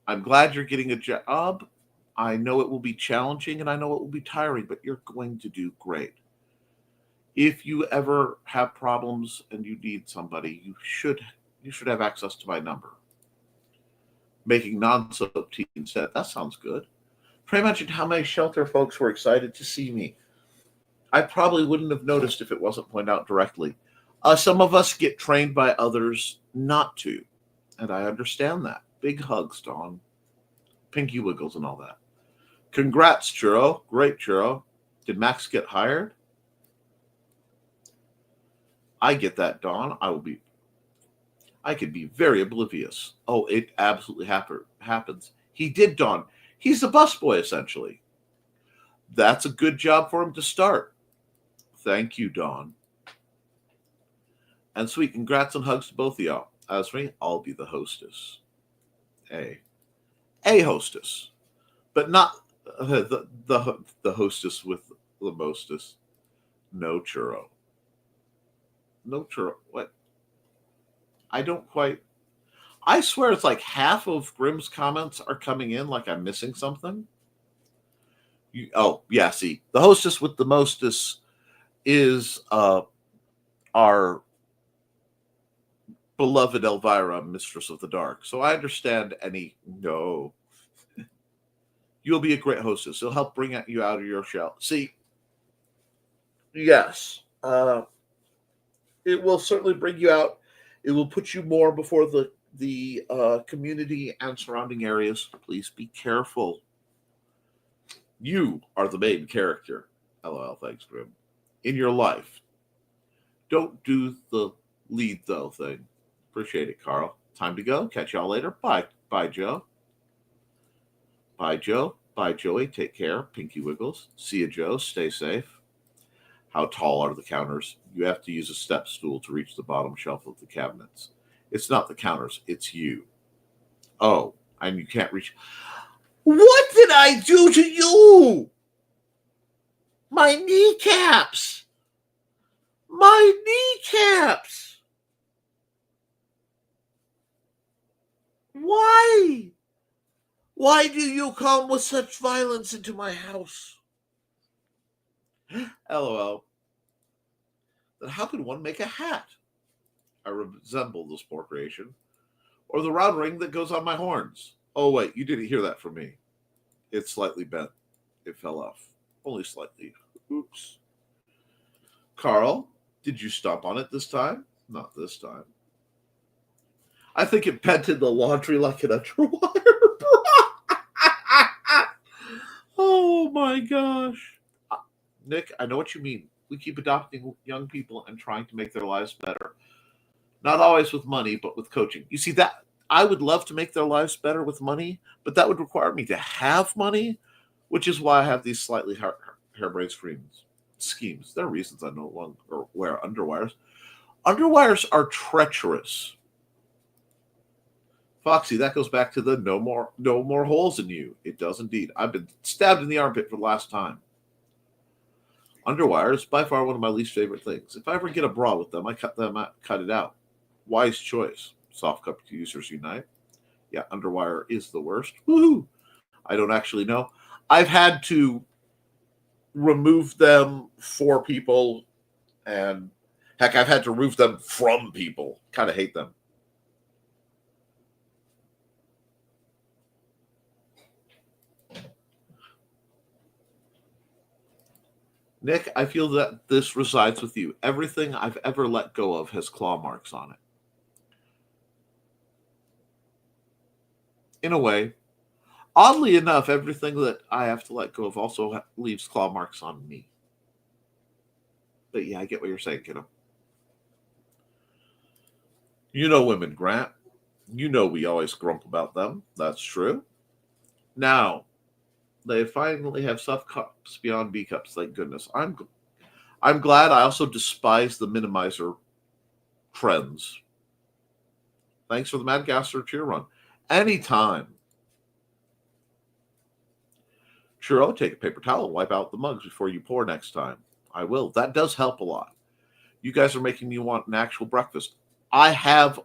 I'm glad you're getting a job. I know it will be challenging and I know it will be tiring, but you're going to do great. If you ever have problems and you need somebody, you should have access to my number. Making non-soap tea instead. That sounds good. Trey mentioned how many shelter folks were excited to see me. I probably wouldn't have noticed if it wasn't pointed out directly. Some of us get trained by others not to, and I understand that. Big hugs, Dawn. Pinky wiggles and all that. Congrats, Churro. Great, Churro. Did Max get hired? I get that, Dawn. I could be very oblivious. Oh, it absolutely happens. He did, Dawn. He's a busboy, essentially. That's a good job for him to start. Thank you, Dawn. And sweet congrats and hugs to both of y'all. As for me, I'll be the hostess. A hostess. But not the hostess with the mostest. No churro. No churro. What? I don't quite. I swear it's like half of Grimm's comments are coming in like I'm missing something. Yeah, see. The hostess with the mostest is our beloved Elvira, Mistress of the Dark. So I understand any no. You'll be a great hostess. It'll help bring you out of your shell. See, yes, it will certainly bring you out. It will put you more before the community and surrounding areas. Please be careful. You are the main character. LOL, thanks, Grim. In your life. Don't do the lead, though, thing. Appreciate it, Carl. Time to go. Catch y'all later. Bye. Bye, Joe. Bye, Joe. Bye, Joey. Take care. Pinky Wiggles. See you, Joe. Stay safe. How tall are the counters? You have to use a step stool to reach the bottom shelf of the cabinets. It's not the counters. It's you. Oh, and you can't reach. What did I do to you? My kneecaps. My kneecaps. Why? Why do you come with such violence into my house? LOL. Then how could one make a hat? I resemble this poor creation. Or the round ring that goes on my horns. Oh, wait, you didn't hear that from me. It's slightly bent. It fell off. Only slightly. Oops. Carl, did you stomp on it this time? Not this time. I think it bent in the laundry like an underwire. Oh, my gosh. Nick, I know what you mean. We keep adopting young people and trying to make their lives better. Not always with money, but with coaching. You see, that I would love to make their lives better with money, but that would require me to have money, which is why I have these slightly harebrained schemes. There are reasons I no longer wear underwires. Underwires are treacherous. Foxy, that goes back to the no more holes in you. It does indeed. I've been stabbed in the armpit for the last time. Underwire is by far one of my least favorite things. If I ever get a bra with them, I cut it out. Wise choice. Soft cup users unite. Yeah, underwire is the worst. Woohoo! I don't actually know. I've had to remove them for people, and heck, I've had to remove them from people. Kind of hate them. Nick, I feel that this resides with you. Everything I've ever let go of has claw marks on it. In a way, oddly enough, everything that I have to let go of also leaves claw marks on me. But yeah, I get what you're saying, kiddo. You know women, Grant. You know we always grump about them. That's true. Now, they finally have soft cups beyond B cups. Thank goodness. I'm glad. I also despise the minimizer trends. Thanks for the Mad Gasser cheer run. Anytime. Churro, take a paper towel and wipe out the mugs before you pour next time. I will. That does help a lot. You guys are making me want an actual breakfast. I have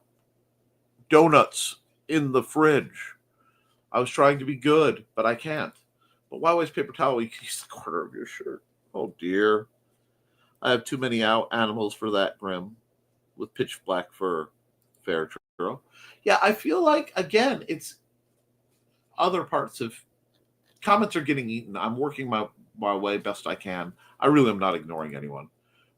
donuts in the fridge. I was trying to be good, but I can't. But why waste paper towel? You can use the corner of your shirt. Oh, dear. I have too many animals for that, Grim. With pitch black fur. Fair, Churro. Yeah, I feel like, again, it's other parts of... Comments are getting eaten. I'm working my way best I can. I really am not ignoring anyone.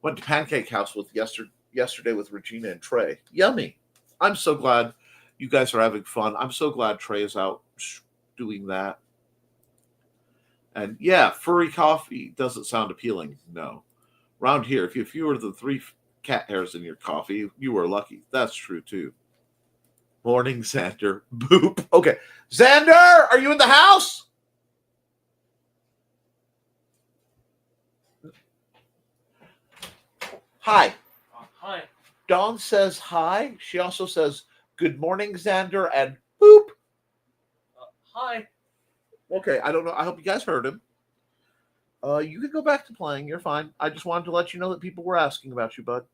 Went to Pancake House with yesterday with Regina and Trey. Yummy. I'm so glad you guys are having fun. I'm so glad Trey is out doing that. And yeah, furry coffee doesn't sound appealing. No. Around here, if you have fewer than 3 cat hairs in your coffee, you are lucky. That's true too. Morning, Xander. Boop. Okay. Xander, are you in the house? Hi. Hi. Dawn says hi. She also says, good morning, Xander, and boop. Hi. Okay, I don't know. I hope you guys heard him. You can go back to playing. You're fine. I just wanted to let you know that people were asking about you, bud.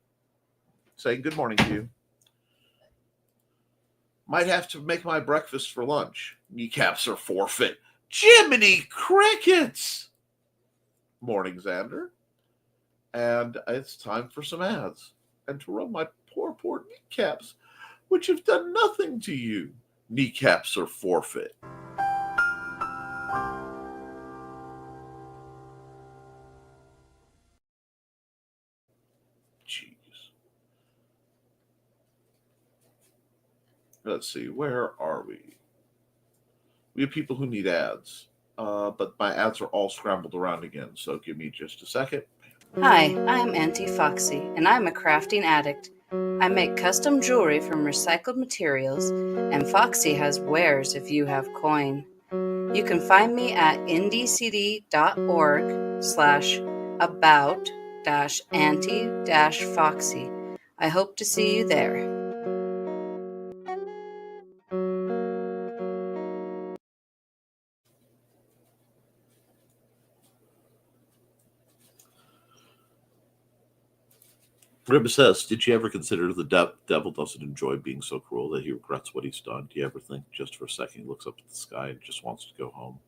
Saying good morning to you. Might have to make my breakfast for lunch. Kneecaps are forfeit. Jiminy crickets! Morning, Xander. And it's time for some ads. And to rub my poor kneecaps. which have done nothing to you. Kneecaps are forfeit. Jeez. Let's see, where are we? We have people who need ads, but my ads are all scrambled around again, so give me just a second. Hi, I'm Auntie Foxy, and I'm a crafting addict. I make custom jewelry from recycled materials, and Foxy has wares if you have coin. You can find me at ndcd.org/about-auntie-foxy. I hope to see you there. Ribba says, did you ever consider the devil doesn't enjoy being so cruel that he regrets what he's done? Do you ever think just for a second he looks up at the sky and just wants to go home?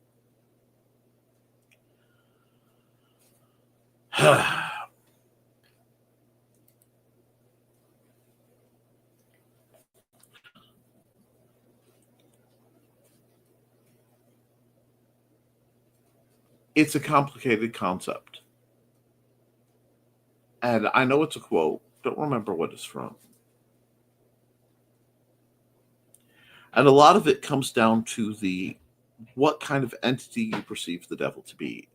It's a complicated concept. And I know it's a quote. Don't remember what it's from. And a lot of it comes down to what kind of entity you perceive the devil to be.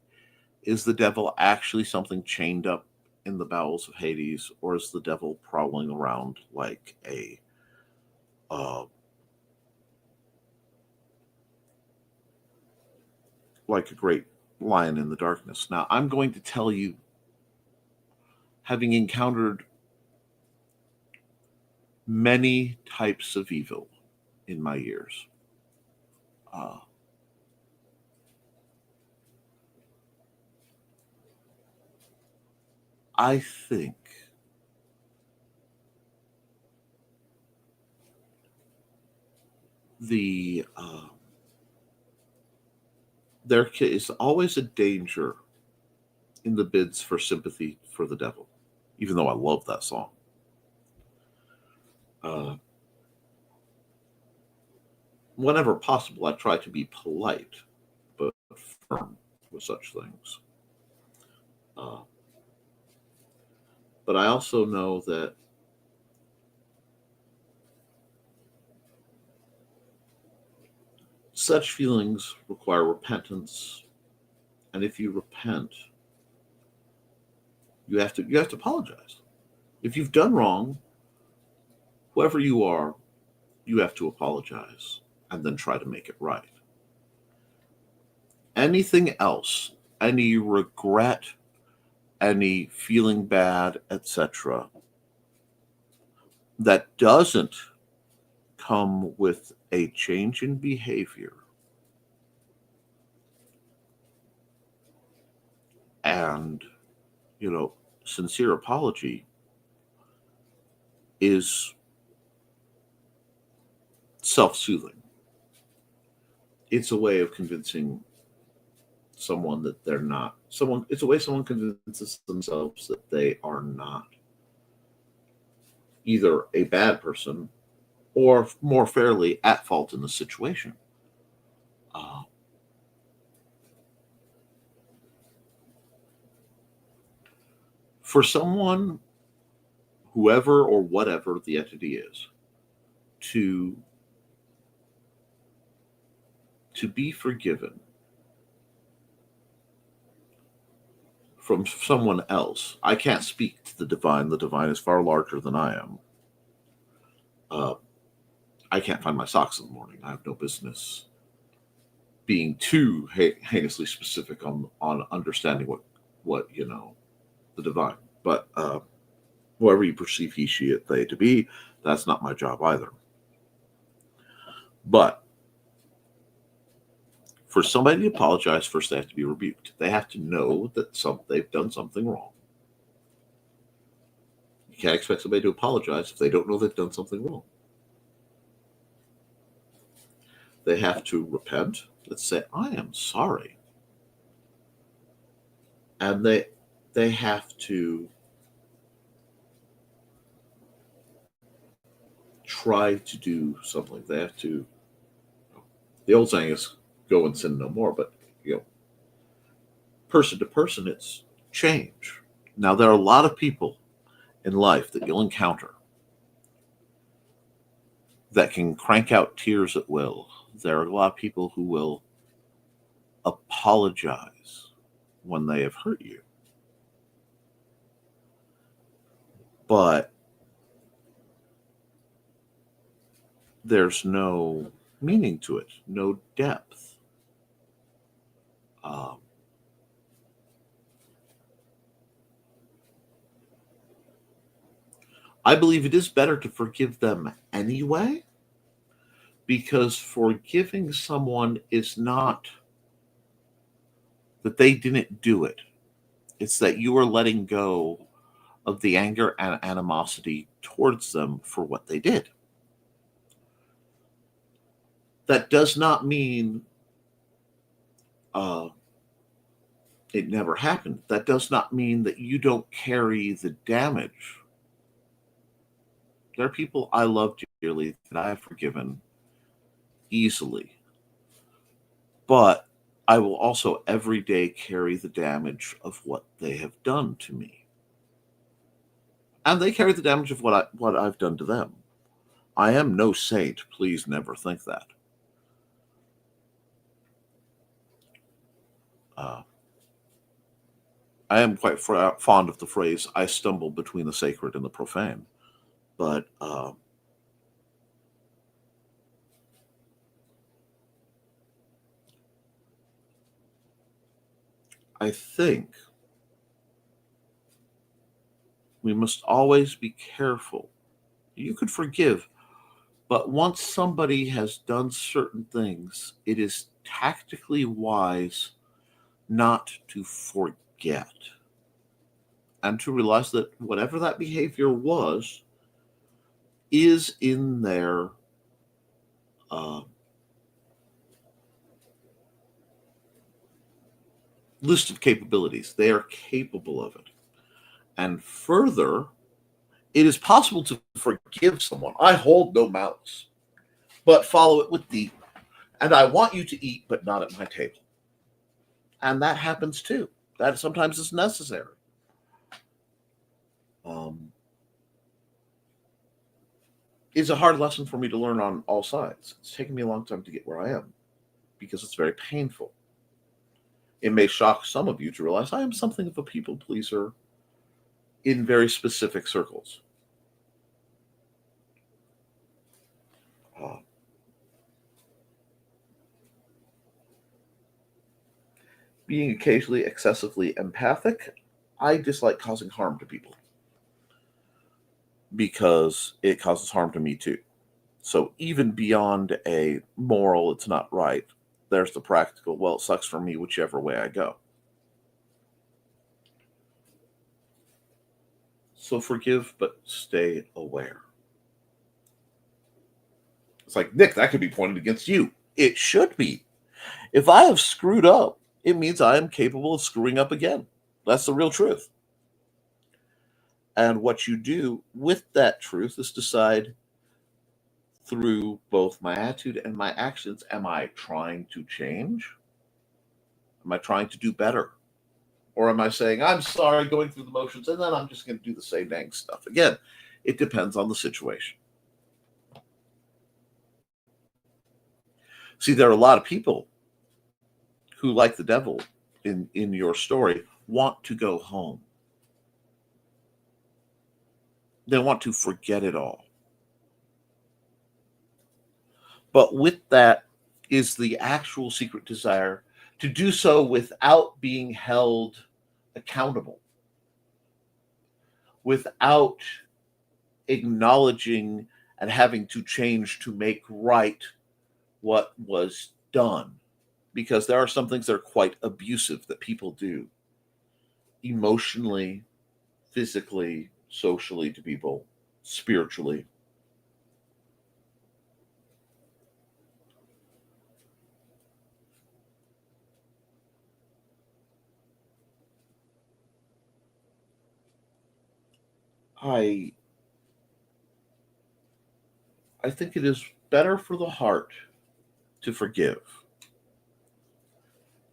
Is the devil actually something chained up in the bowels of Hades, or is the devil prowling around like a great lion in the darkness? Now, I'm going to tell you, having encountered many types of evil in my years, I think there is always a danger in the bids for sympathy for the devil, even though I love that song. Whenever possible, I try to be polite but firm with such things. But I also know that such feelings require repentance, and if you repent, you have to apologize. If you've done wrong, whoever you are, you have to apologize and then try to make it right. Anything else, any regret, any feeling bad, etc., that doesn't come with a change in behavior and, sincere apology is self-soothing. It's a way of convincing someone that they're not someone. It's a way someone convinces themselves that they are not either a bad person or, more fairly, at fault in the situation. For someone, whoever or whatever the entity is, to be forgiven from someone else. I can't speak to the divine. The divine is far larger than I am. I can't find my socks in the morning. I have no business being too heinously specific on understanding what the divine. But whoever you perceive he, she, it, they to be, that's not my job either. But for somebody to apologize, first they have to be rebuked. They have to know that they've done something wrong. You can't expect somebody to apologize if they don't know they've done something wrong. They have to repent. Let's say, I am sorry. And they have to try to do something. They have to. The old saying is, "Go and sin no more." But you know, person to person, it's change. Now, there are a lot of people in life that you'll encounter that can crank out tears at will. There are a lot of people who will apologize when they have hurt you. But there's no meaning to it, no depth. Um, I believe it is better to forgive them anyway, because forgiving someone is not that they didn't do it. It's that you are letting go of the anger and animosity towards them for what they did. That does not mean uh, it never happened. That does not mean that you don't carry the damage. There are people I love dearly that I have forgiven easily. But I will also every day carry the damage of what they have done to me. And they carry the damage of what I've done to them. I am no saint. Please never think that. Uh, I am quite fond of the phrase, "I stumble between the sacred and the profane." But I think we must always be careful. You could forgive, but once somebody has done certain things, it is tactically wise not to forget and to realize that whatever that behavior was is in their uh, list of capabilities. They are capable of it. And further, it is possible to forgive someone. I hold no malice, but follow it with the, and I want you to eat, but not at my table. And that happens too. That sometimes is necessary. It's a hard lesson for me to learn on all sides. It's taken me a long time to get where I am because it's very painful. It may shock some of you to realize I am something of a people pleaser in very specific circles. Being occasionally excessively empathic, I dislike causing harm to people because it causes harm to me too. So even beyond a moral, it's not right, there's the practical, well, it sucks for me whichever way I go. So forgive, but stay aware. It's like, Nick, that could be pointed against you. It should be. If I have screwed up, it means I am capable of screwing up again. That's the real truth. And what you do with that truth is decide through both my attitude and my actions, am I trying to change? Am I trying to do better? Or am I saying, I'm sorry, going through the motions, and then I'm just going to do the same dang stuff? Again, it depends on the situation. See, there are a lot of people who, like the devil in your story, want to go home. They want to forget it all. But with that is the actual secret desire to do so without being held accountable, without acknowledging and having to change to make right what was done. Because there are some things that are quite abusive that people do emotionally, physically, socially to people, spiritually. I I think it is better for the heart to forgive.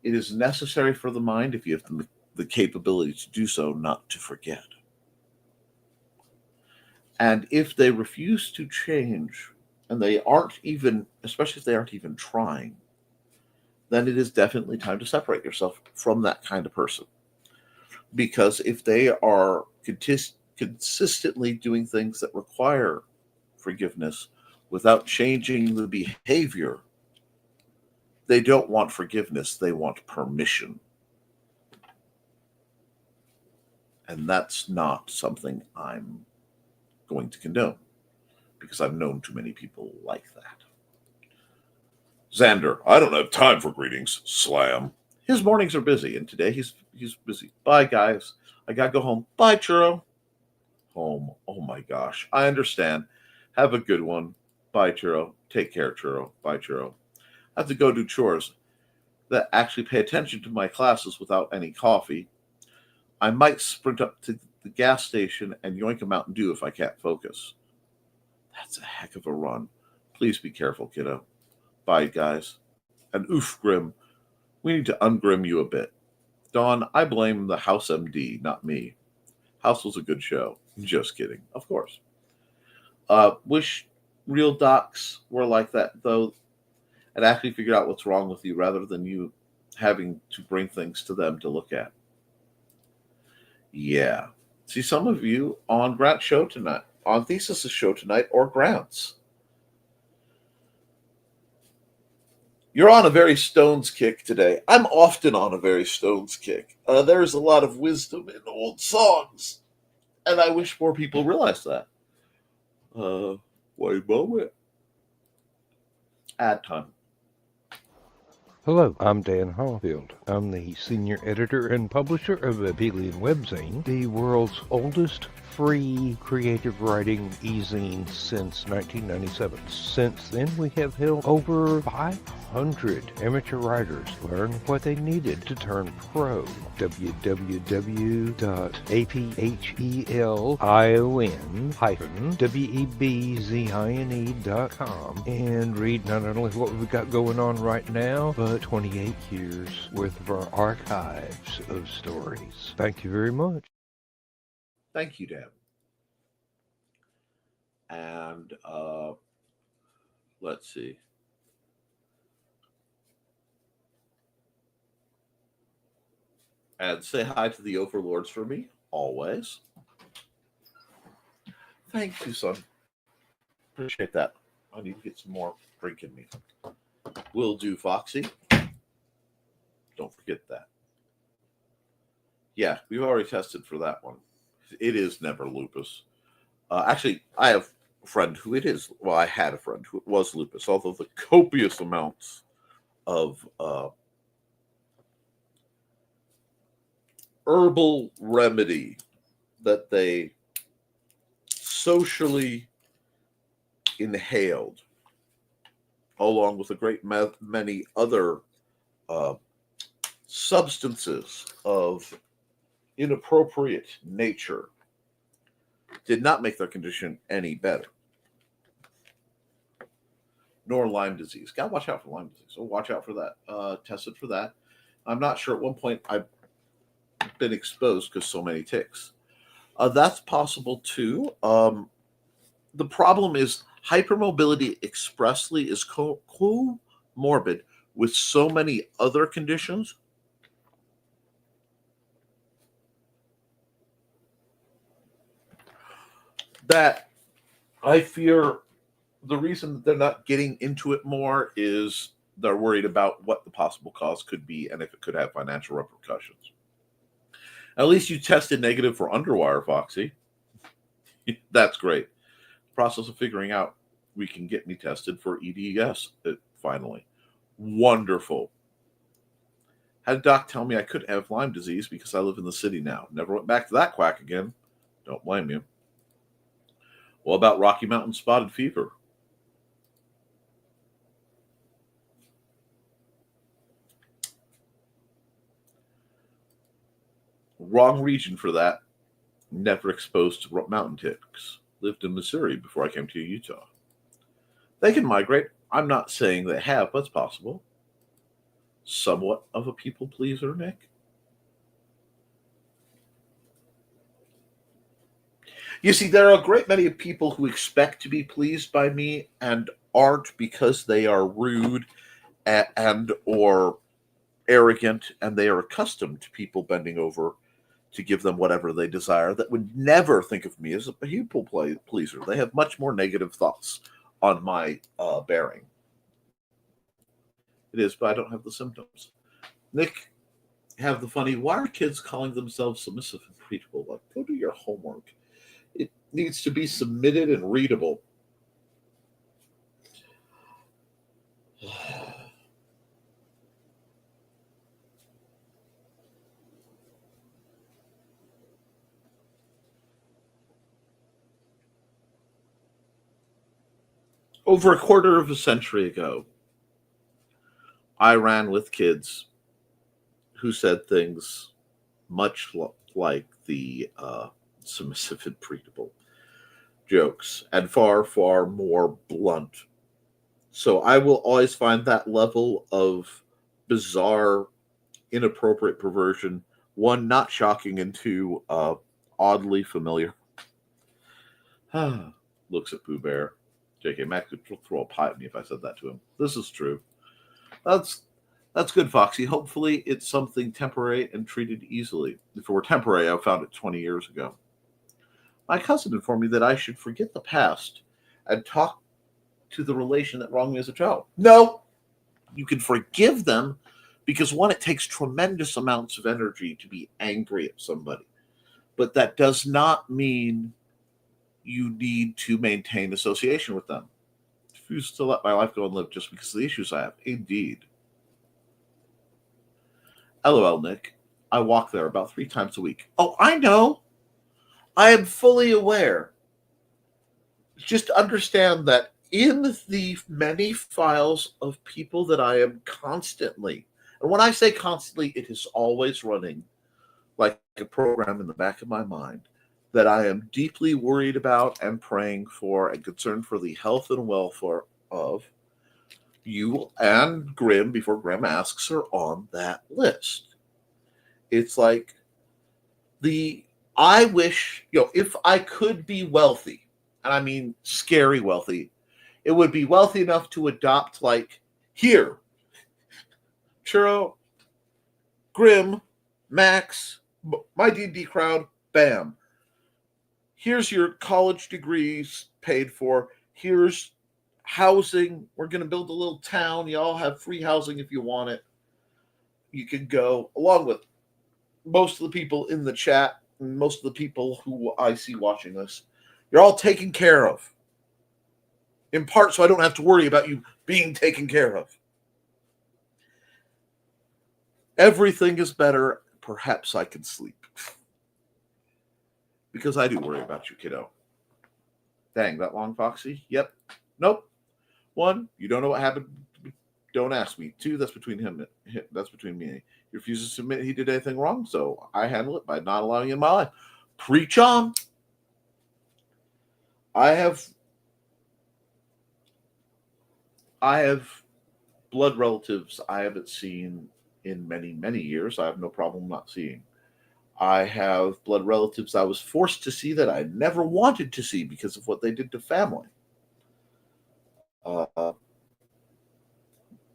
It is necessary for the mind, if you have the capability to do so, not to forget. And if they refuse to change, and they aren't even, especially if they aren't even trying, then it is definitely time to separate yourself from that kind of person. Because if they are consistently doing things that require forgiveness without changing the behavior, they don't want forgiveness, they want permission. And that's not something I'm going to condone, because I've known too many people like that. Xander, I don't have time for greetings. Slam. His mornings are busy, and today he's busy. Bye, guys. I gotta go home. Bye, Churro. Home. Oh my gosh. I understand. Have a good one. Bye, Churro. Take care, Churro. Bye, Churro. I have to go do chores that actually pay attention to my classes without any coffee. I might sprint up to the gas station and yoink a Mountain Dew if I can't focus. That's a heck of a run. Please be careful, kiddo. Bye, guys. And oof, Grim. We need to ungrim you a bit. Dawn, I blame the House MD, not me. House was a good show. Just kidding. Of course. Wish real docs were like that, though, and actually figure out what's wrong with you rather than you having to bring things to them to look at. Yeah. See some of you on Grant's show tonight, on Thesis' show tonight, or Grant's. You're on a very Stones kick today. I'm often on a very Stones kick. There's a lot of wisdom in old songs, and I wish more people realize that. Wait a moment. Ad time. Hello, I'm Dan Hallfield. I'm the senior editor and publisher of Abelian Webzine, the world's oldest free creative writing e-zine since 1997. Since then, we have helped over 500 amateur writers learn what they needed to turn pro. www.aphelion-webzine.com and read not only what we've got going on right now, but 28 years worth of our archives of stories. Thank you very much. Thank you, Dan. And let's see. And say hi to the overlords for me, always. Thank you, son. Appreciate that. I need to get some more drink in me. Will do, Foxy. Don't forget that. Yeah, we've already tested for that one. It is never lupus. Actually, I have a friend who it is. Well, I had a friend who it was lupus, although the copious amounts of herbal remedy that they socially inhaled, along with a great many other substances of inappropriate nature, did not make their condition any better. Nor Lyme disease. Gotta watch out for Lyme disease. So watch out for that. Tested for that. I'm not sure. At one point, I've been exposed because so many ticks. That's possible too. The problem is hypermobility expressly is comorbid with so many other conditions that I fear the reason they're not getting into it more is they're worried about what the possible cause could be and if it could have financial repercussions. At least you tested negative for underwire, Foxy. That's great. Process of figuring out we can get me tested for EDS finally. Wonderful. Had a doc tell me I couldn't have Lyme disease because I live in the city now. Never went back to that quack again. Don't blame you. What about Rocky Mountain spotted fever? Wrong region for that. Never exposed to mountain ticks. Lived in Missouri before I came to Utah. They can migrate. I'm not saying they have, but it's possible. Somewhat of a people pleaser, Nick. You see, there are a great many people who expect to be pleased by me and aren't because they are rude and or arrogant, and they are accustomed to people bending over to give them whatever they desire, that would never think of me as a people pleaser. They have much more negative thoughts on my bearing. It is, but I don't have the symptoms. Nick, have the funny, why are kids calling themselves submissive and readable? Like, go do your homework. It needs to be submitted and readable. Over a quarter of a century ago, I ran with kids who said things much like the submissive and breedable jokes, and far, far more blunt. So I will always find that level of bizarre, inappropriate perversion, one, not shocking, and two, oddly familiar. Looks at Pooh Bear. J.K. Mac could throw a pie at me if I said that to him. This is true. That's good, Foxy. Hopefully it's something temporary and treated easily. If it were temporary, I found it 20 years ago. My cousin informed me that I should forget the past and talk to the relation that wronged me as a child. No, you can forgive them because, one, it takes tremendous amounts of energy to be angry at somebody. But that does not mean you need to maintain association with them. I refuse to let my life go and live just because of the issues I have. Indeed. LOL, Nick. I walk there about 3 times a week. Oh, I know. I am fully aware. Just understand that in the many files of people that I am constantly, and when I say constantly, it is always running like a program in the back of my mind, that I am deeply worried about and praying for and concerned for the health and welfare of, you and Grim, before Grim asks, are on that list. It's like I wish, if I could be wealthy, and I mean scary wealthy, it would be wealthy enough to adopt, like, here, Churro, Grim, Max, my D&D crowd, bam. Here's your college degrees paid for. Here's housing. We're going to build a little town. You all have free housing if you want it. You can go, along with most of the people in the chat, and most of the people who I see watching this. You're all taken care of. In part, so I don't have to worry about you being taken care of. Everything is better. Perhaps I can sleep. Because I do worry about you, kiddo. Dang, that long, Foxy? Yep. Nope. 1, you don't know what happened. Don't ask me. 2, that's between him. That's between me and he. He refuses to admit he did anything wrong, so I handle it by not allowing it in my life. Preach on. I have blood relatives I haven't seen in many, many years. I have no problem not seeing. I have blood relatives I was forced to see that I never wanted to see because of what they did to family.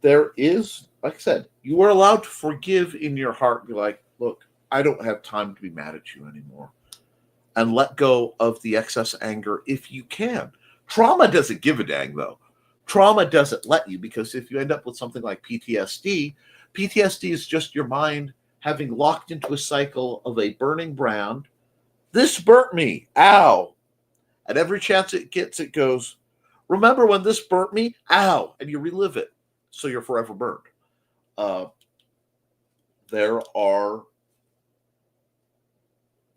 There is, like I said, you are allowed to forgive in your heart. Be like, look, I don't have time to be mad at you anymore. And let go of the excess anger if you can. Trauma doesn't give a dang, though. Trauma doesn't let you, because if you end up with something like PTSD, PTSD is just your mind having locked into a cycle of a burning brand. This burnt me. Ow. At every chance it gets, it goes, remember when this burnt me? Ow. And you relive it. So you're forever burned. There are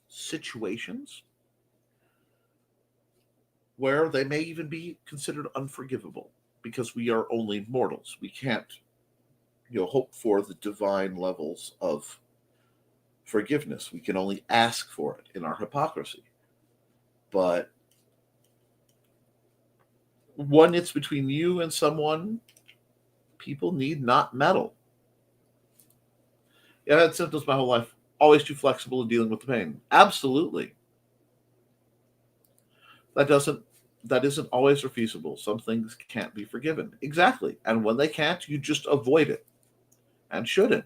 situations where they may even be considered unforgivable because we are only mortals. We can't, hope for the divine levels of forgiveness. We can only ask for it in our hypocrisy. But when it's between you and someone, people need not meddle. Yeah, I've had symptoms my whole life. Always too flexible in dealing with the pain. Absolutely. That doesn't that isn't always feasible. Some things can't be forgiven. Exactly. And when they can't, you just avoid it. And shouldn't.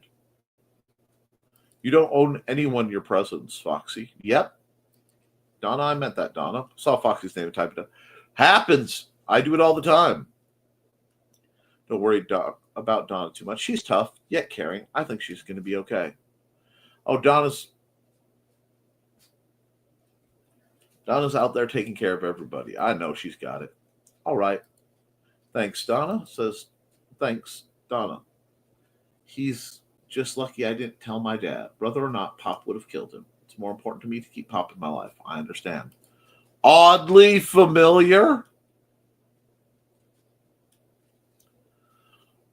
You don't owe anyone your presence, Foxy. Yep. Donna, I meant that, Donna. Saw Foxy's name and typed it up. Happens. I do it all the time. Don't worry about Donna too much. She's tough, yet caring. I think she's going to be okay. Oh, Donna's out there taking care of everybody. I know she's got it. All right. Thanks, Donna. Says, thanks, Donna. He's just lucky I didn't tell my dad. Brother or not, Pop would have killed him. It's more important to me to keep Pop in my life. I understand. Oddly familiar.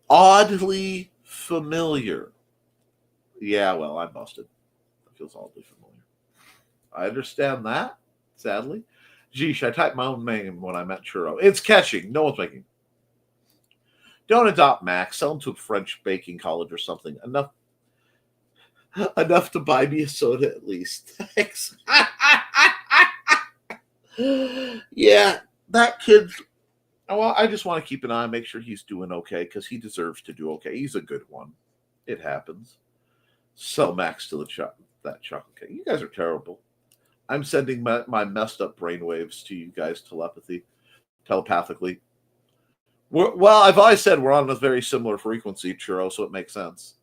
Oddly familiar. Yeah, well, I'm busted. That feels oddly familiar. I understand that, sadly. Geesh, I typed my own name when I met Churro. It's catching. No one's making. Don't adopt Max. Sell him to a French baking college or something. Enough to buy me a soda at least. Thanks. Yeah, that kid's. Well, I just want to keep an eye, make sure he's doing okay, because he deserves to do okay. He's a good one. It happens. Sell Max to that chocolate cake. You guys are terrible. I'm sending my messed up brainwaves to you guys telepathically. Well, I've always said we're on a very similar frequency, Churro, so it makes sense.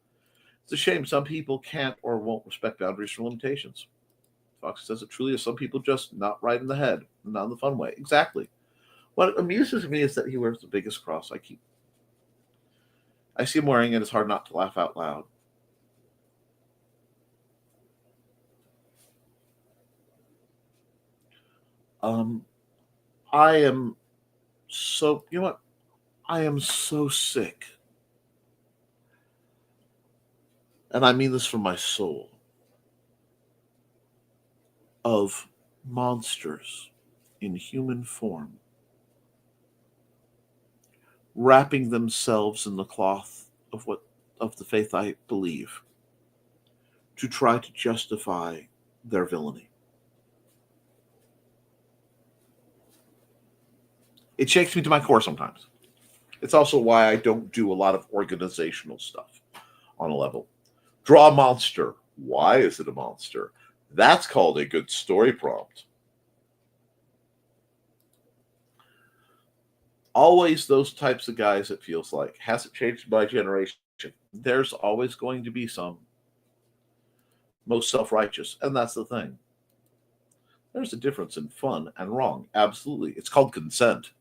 It's a shame some people can't or won't respect boundaries or limitations. Fox says it truly is. Some people just not right in the head, not in the fun way. Exactly. What amuses me is that he wears the biggest cross. I see him wearing it. It's hard not to laugh out loud. I am so, you know what? I am so sick. And I mean this from my soul. Of monsters in human form wrapping themselves in the cloth of the faith I believe to try to justify their villainy. It shakes me to my core sometimes. It's also why I don't do a lot of organizational stuff on a level. Draw a monster. Why is it a monster? That's called a good story prompt. Always those types of guys, it feels like. Hasn't changed by generation. There's always going to be some. Most self-righteous. And that's the thing. There's a difference in fun and wrong. Absolutely. It's called consent.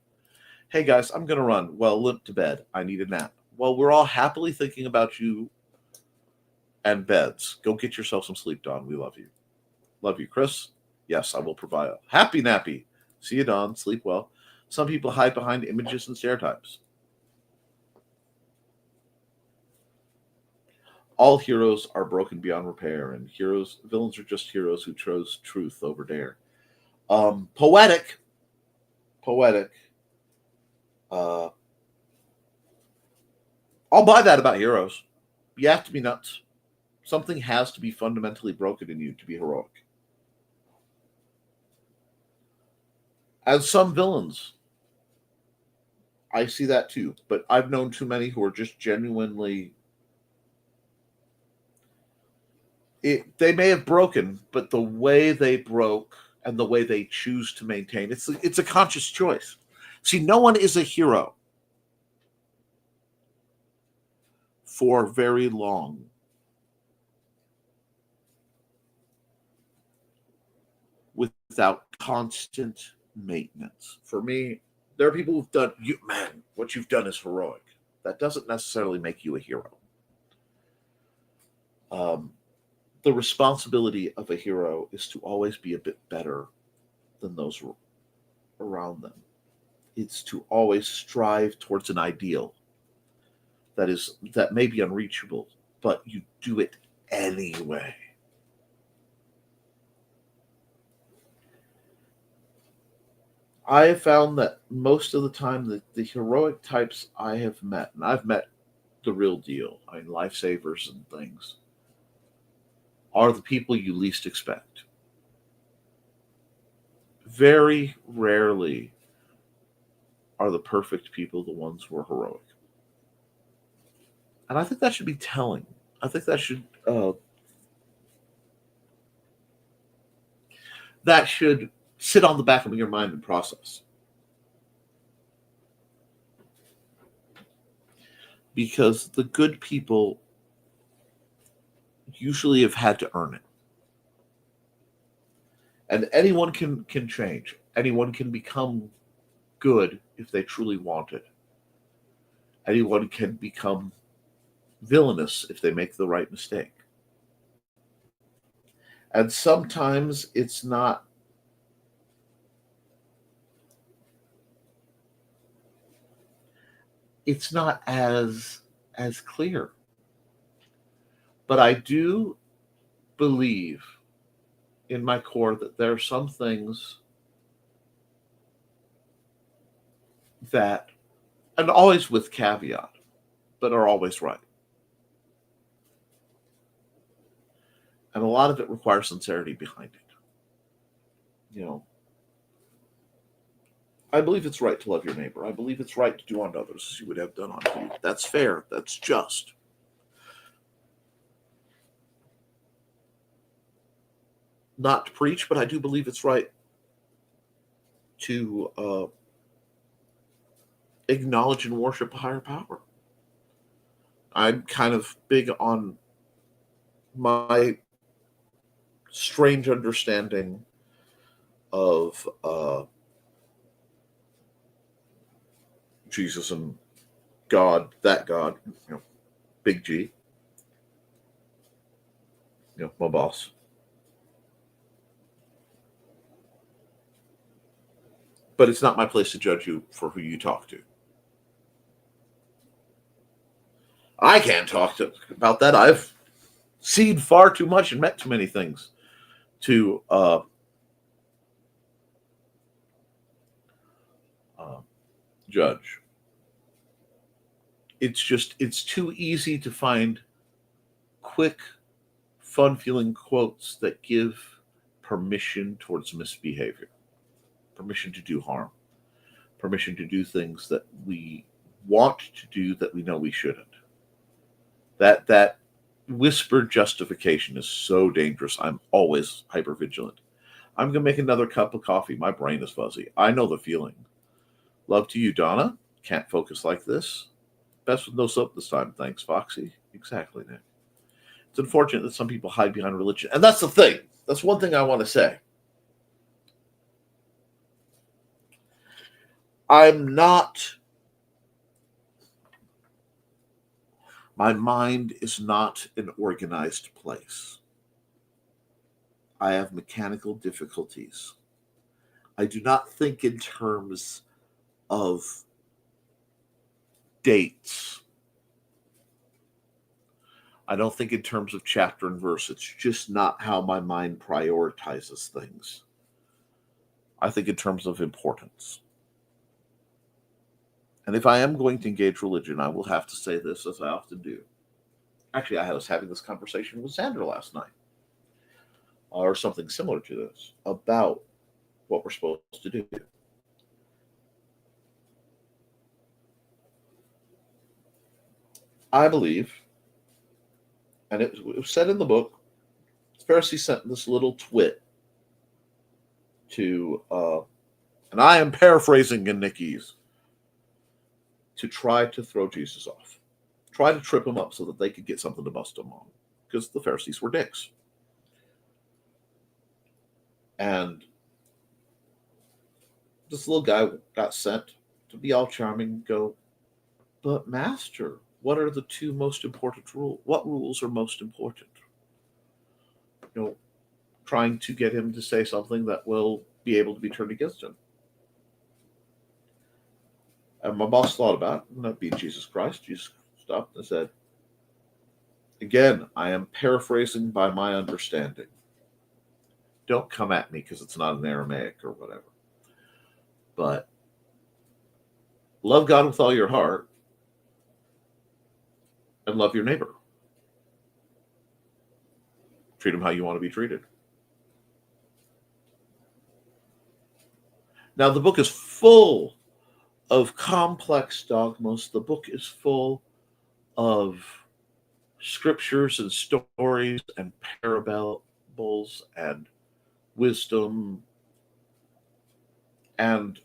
Hey guys, I'm going to run. Well, limp to bed. I need a nap. Well, we're all happily thinking about you and beds. Go get yourself some sleep, Don. We love you. Love you, Chris. Yes, I will provide a happy nappy. See you, Don. Sleep well. Some people hide behind images and stereotypes. All heroes are broken beyond repair, and villains are just heroes who chose truth over dare. Poetic. I'll buy that about heroes. You have to be nuts. Something has to be fundamentally broken in you to be heroic. As some villains, I see that too, but I've known too many who are just genuinely. They may have broken, but the way they broke and the way they choose to maintain, it's a conscious choice. See, no one is a hero for very long. Without constant maintenance. For me, there are people who've done, what you've done is heroic. That doesn't necessarily make you a hero. The responsibility of a hero is to always be a bit better than those around them. It's to always strive towards an ideal that may be unreachable, but you do it anyway. I have found that most of the time the heroic types I have met, and I've met the real deal, I mean, lifesavers and things, are the people you least expect. Very rarely are the perfect people the ones who are heroic. And I think that should be telling. I think that should sit on the back of your mind and process. Because the good people usually have had to earn it. And anyone can change. Anyone can become good if they truly want it. Anyone can become villainous if they make the right mistake. And sometimes it's not as clear. But I do believe in my core that there are some things that, and always with caveat, but are always right. And a lot of it requires sincerity behind it. You know, I believe it's right to love your neighbor. I believe it's right to do unto others as you would have done unto you. That's fair. That's just. Not to preach, but I do believe it's right to acknowledge and worship a higher power. I'm kind of big on my strange understanding of Jesus and God, that God, Big G, my boss. But it's not my place to judge you for who you talk to. I can't talk about that. I've seen far too much and met too many things to judge. It's too easy to find quick, fun-feeling quotes that give permission towards misbehavior, permission to do harm, permission to do things that we want to do that we know we shouldn't. That whispered justification is so dangerous. I'm always hypervigilant. I'm going to make another cup of coffee. My brain is fuzzy. I know the feeling. Love to you, Donna. Can't focus like this. Best with no soap this time. Thanks, Foxy. Exactly, Nick. It's unfortunate that some people hide behind religion. And that's the thing. That's one thing I want to say. My mind is not an organized place. I have mechanical difficulties. I do not think in terms of dates. I don't think in terms of chapter and verse. It's just not how my mind prioritizes things. I think in terms of importance. And if I am going to engage religion, I will have to say this, as I often do. Actually, I was having this conversation with Sandra last night, or something similar to this, about what we're supposed to do. I believe, and it was said in the book, the Pharisee sent this little twit to, and I am paraphrasing in Nikki's, to try to throw Jesus off. Try to trip him up so that they could get something to bust him on. Because the Pharisees were dicks. And this little guy got sent to be all charming, go, but Master, what are the two most important rules? What rules are most important? Trying to get him to say something that will be able to be turned against him. And my boss thought about it, not being Jesus Christ. Jesus stopped and said, again, I am paraphrasing by my understanding. Don't come at me because it's not in Aramaic or whatever. But love God with all your heart and love your neighbor. Treat them how you want to be treated. Now, the book is full of complex dogmas. The book is full of scriptures and stories and parables and wisdom. And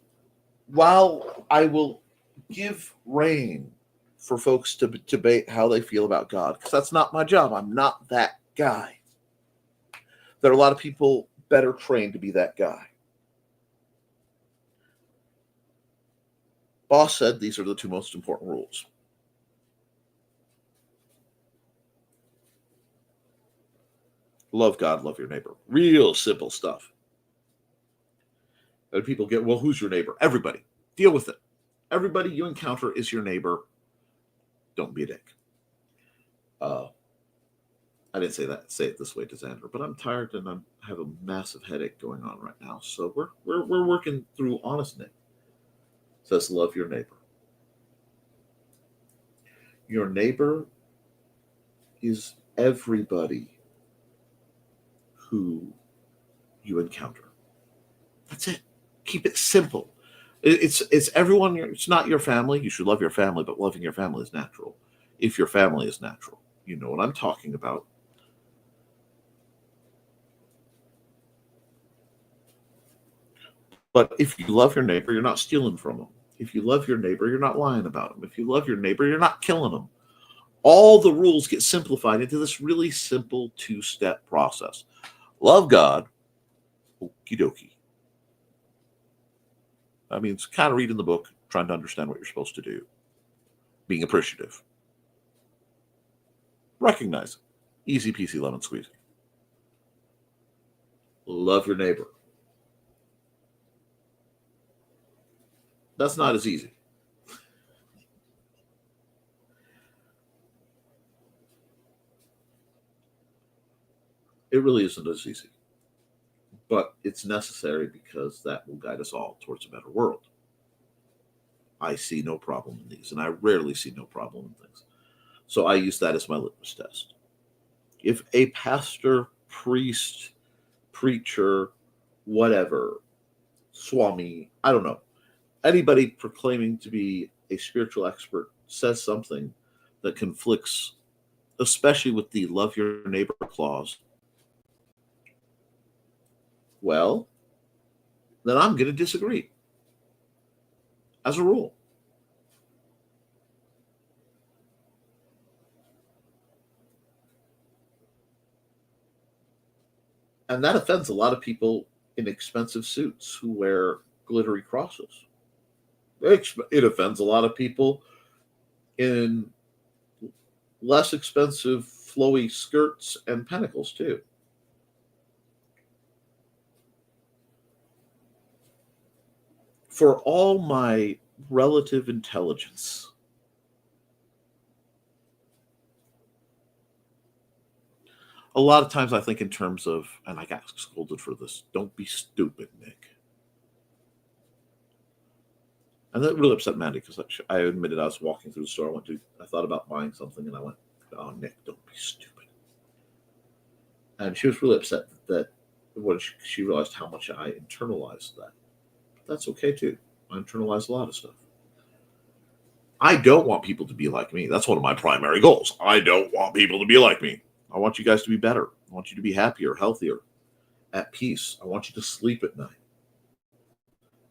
while I will give rein for folks to debate how they feel about God, because that's not my job. I'm not that guy. There are a lot of people better trained to be that guy. Boss said these are the two most important rules. Love God, love your neighbor. Real simple stuff. And people get, well, who's your neighbor? Everybody. Deal with it. Everybody you encounter is your neighbor. Don't be a dick. I didn't say it this way to Xander, but I'm tired and I have a massive headache going on right now. So we're working through honest Nick. Says love your neighbor. Your neighbor is everybody who you encounter. That's it. Keep it simple. It's everyone. It's not your family. You should love your family, but loving your family is natural. If your family is natural, you know what I'm talking about. But if you love your neighbor, you're not stealing from them. If you love your neighbor, you're not lying about them. If you love your neighbor, you're not killing them. All the rules get simplified into this really simple 2-step process. Love God. Okie dokie. That means kind of reading the book, trying to understand what you're supposed to do. Being appreciative. Recognize it. Easy peasy lemon squeezy. Love your neighbor. That's not as easy. It really isn't as easy. But it's necessary because that will guide us all towards a better world. I see no problem in these, and I rarely see no problem in things. So I use that as my litmus test. If a pastor, priest, preacher, whatever, Swami, I don't know, anybody proclaiming to be a spiritual expert says something that conflicts, especially with the love your neighbor clause, well, then I'm going to disagree. As a rule. And that offends a lot of people in expensive suits who wear glittery crosses. It offends a lot of people in less expensive flowy skirts and pentacles too. For all my relative intelligence, a lot of times I think in terms of, and I got scolded for this, don't be stupid, Nick. And that really upset Mandy because I admitted I was walking through the store. I thought about buying something and I went, oh, Nick, don't be stupid. And she was really upset that when she realized how much I internalized that. That's okay too. I internalize a lot of stuff. I don't want people to be like me. That's one of my primary goals. I don't want people to be like me. I want you guys to be better. I want you to be happier, healthier, at peace. I want you to sleep at night.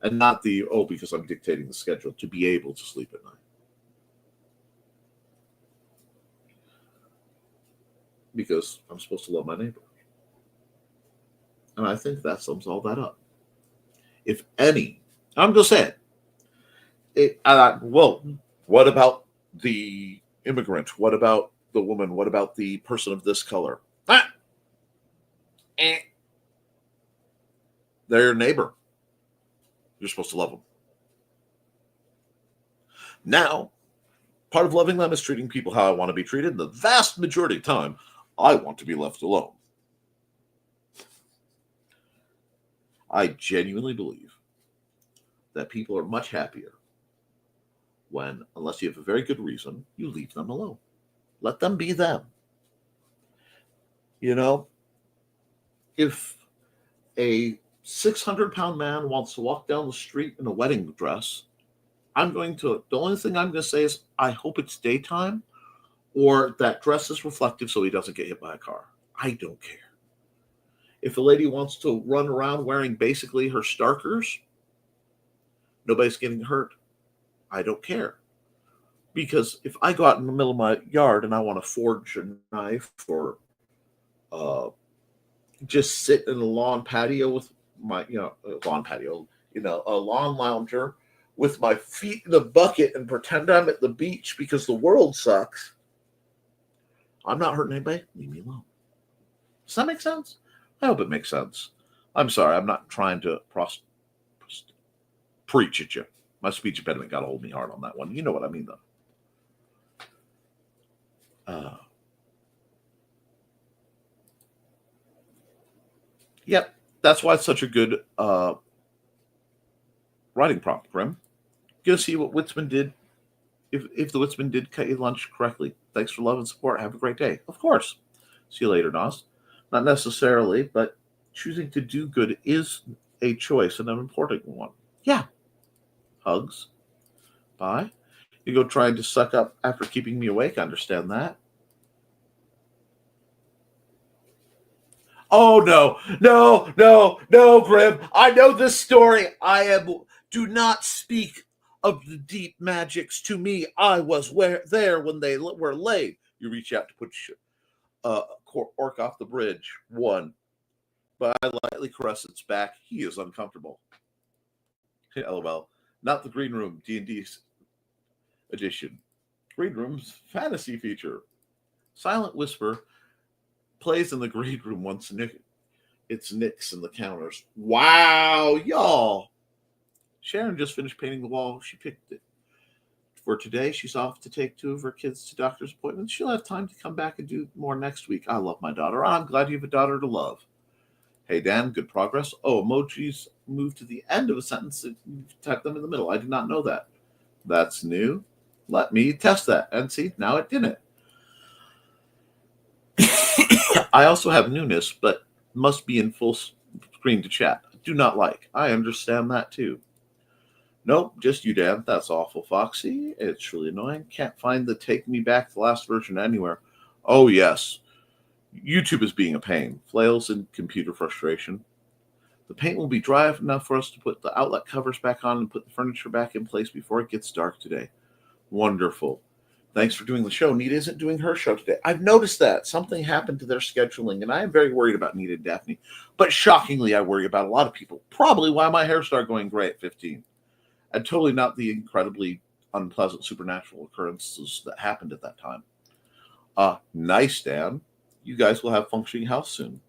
And not because I'm dictating the schedule, to be able to sleep at night. Because I'm supposed to love my neighbor. And I think that sums all that up. If any, I'm just saying, what about the immigrant? What about the woman? What about the person of this color? They're your neighbor. You're supposed to love them. Now, part of loving them is treating people how I want to be treated. And the vast majority of the time, I want to be left alone. I genuinely believe that people are much happier when, unless you have a very good reason, you leave them alone. Let them be them. You know, if a 600-pound man wants to walk down the street in a wedding dress, the only thing I'm going to say is, I hope it's daytime or that dress is reflective so he doesn't get hit by a car. I don't care. If a lady wants to run around wearing basically her Starkers, nobody's getting hurt. I don't care. Because if I go out in the middle of my yard and I want to forge a knife or just sit in a lawn patio with my, a lawn lounger with my feet in a bucket and pretend I'm at the beach because the world sucks, I'm not hurting anybody. Leave me alone. Does that make sense? I hope it makes sense. I'm sorry. I'm not trying to preach at you. My speech impediment got to hold me hard on that one. You know what I mean, though. Yep. That's why it's such a good writing prompt, Grim. Go see what Witzman did. If the Witzman did cut your lunch correctly. Thanks for love and support. Have a great day. Of course. See you later, Nos. Not necessarily, but choosing to do good is a choice and an important one. Yeah. Hugs. Bye. You go trying to suck up after keeping me awake. I understand that. Oh, no, Grim. I know this story. Do not speak of the deep magics to me. I was there when they were laid. You reach out to put Orc off the bridge. 1. But I lightly caress its back. He is uncomfortable. LOL. Not the Green Room D&D edition. Green Room's fantasy feature. Silent Whisper plays in the Green Room once it's nicks in the counters. Wow, y'all. Sharon just finished painting the wall. She picked it. For today, she's off to take 2 of her kids to doctor's appointments. She'll have time to come back and do more next week. I love my daughter. I'm glad you have a daughter to love. Hey, Dan, good progress. Oh, emojis move to the end of a sentence and type them in the middle. I did not know that. That's new. Let me test that. And see, now it didn't. I also have newness, but must be in full screen to chat. Do not like. I understand that too. Nope, just you, Dan. That's awful, Foxy. It's really annoying. Can't find the Take Me Back the last version anywhere. Oh, yes. YouTube is being a pain. Flails and computer frustration. The paint will be dry enough for us to put the outlet covers back on and put the furniture back in place before it gets dark today. Wonderful. Thanks for doing the show. Nita isn't doing her show today. I've noticed that. Something happened to their scheduling, and I am very worried about Nita and Daphne. But shockingly, I worry about a lot of people. Probably why my hair started going gray at 15. And totally not the incredibly unpleasant supernatural occurrences that happened at that time. Nice, Dan. You guys will have a functioning house soon.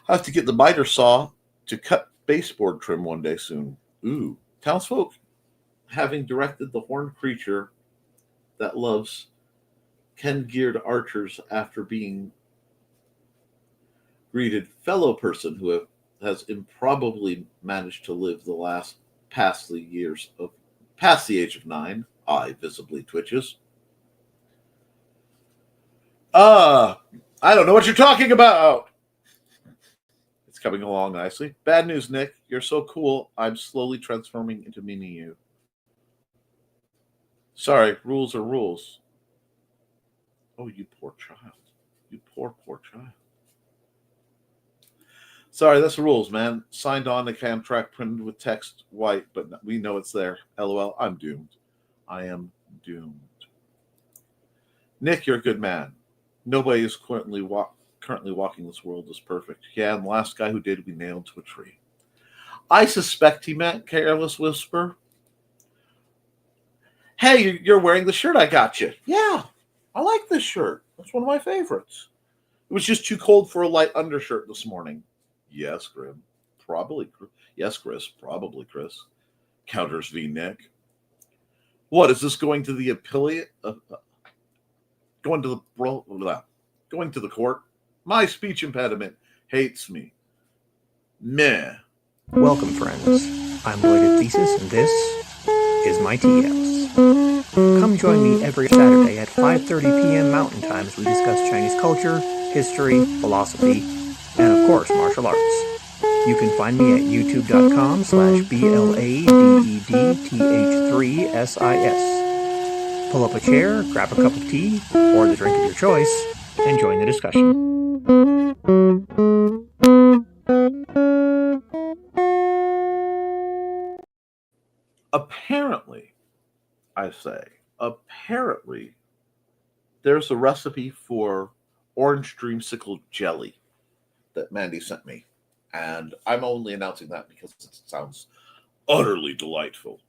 I have to get the miter saw to cut baseboard trim one day soon. Ooh. Townsfolk, having directed the horned creature that loves Ken-geared archers after being greeted fellow person who has improbably managed to live past the age of 9. Eye visibly twitches. I don't know what you're talking about. It's coming along nicely. Bad news, Nick. You're so cool. I'm slowly transforming into meaning you. Sorry, rules are rules. Oh, you poor child. You poor child. Sorry, that's the rules, man. Signed on the cam track printed with text white, but we know it's there. LOL, I'm doomed. I am doomed. Nick, you're a good man. Nobody is currently walking this world is perfect. Yeah, and the last guy who did, we nailed to a tree. I suspect he meant Careless Whisper. Hey, you're wearing the shirt I got you. Yeah, I like this shirt. That's one of my favorites. It was just too cold for a light undershirt this morning. Yes, Grim. Probably. Yes, Chris. Probably, Chris. Counters V. Nick. What, is this going to the affiliate? Going to the court? My speech impediment hates me. Meh. Welcome, friends. I'm Lloyd at Thesis, and this is my tea house. Come join me every Saturday at 5:30 p.m. Mountain Time as we discuss Chinese culture, history, philosophy, and of course, martial arts. You can find me at youtube.com/BLADEDTH3SIS. Pull up a chair, grab a cup of tea, or the drink of your choice, and join the discussion. Apparently, apparently, there's a recipe for orange dreamsicle jelly that Mandy sent me. And I'm only announcing that because it sounds utterly delightful.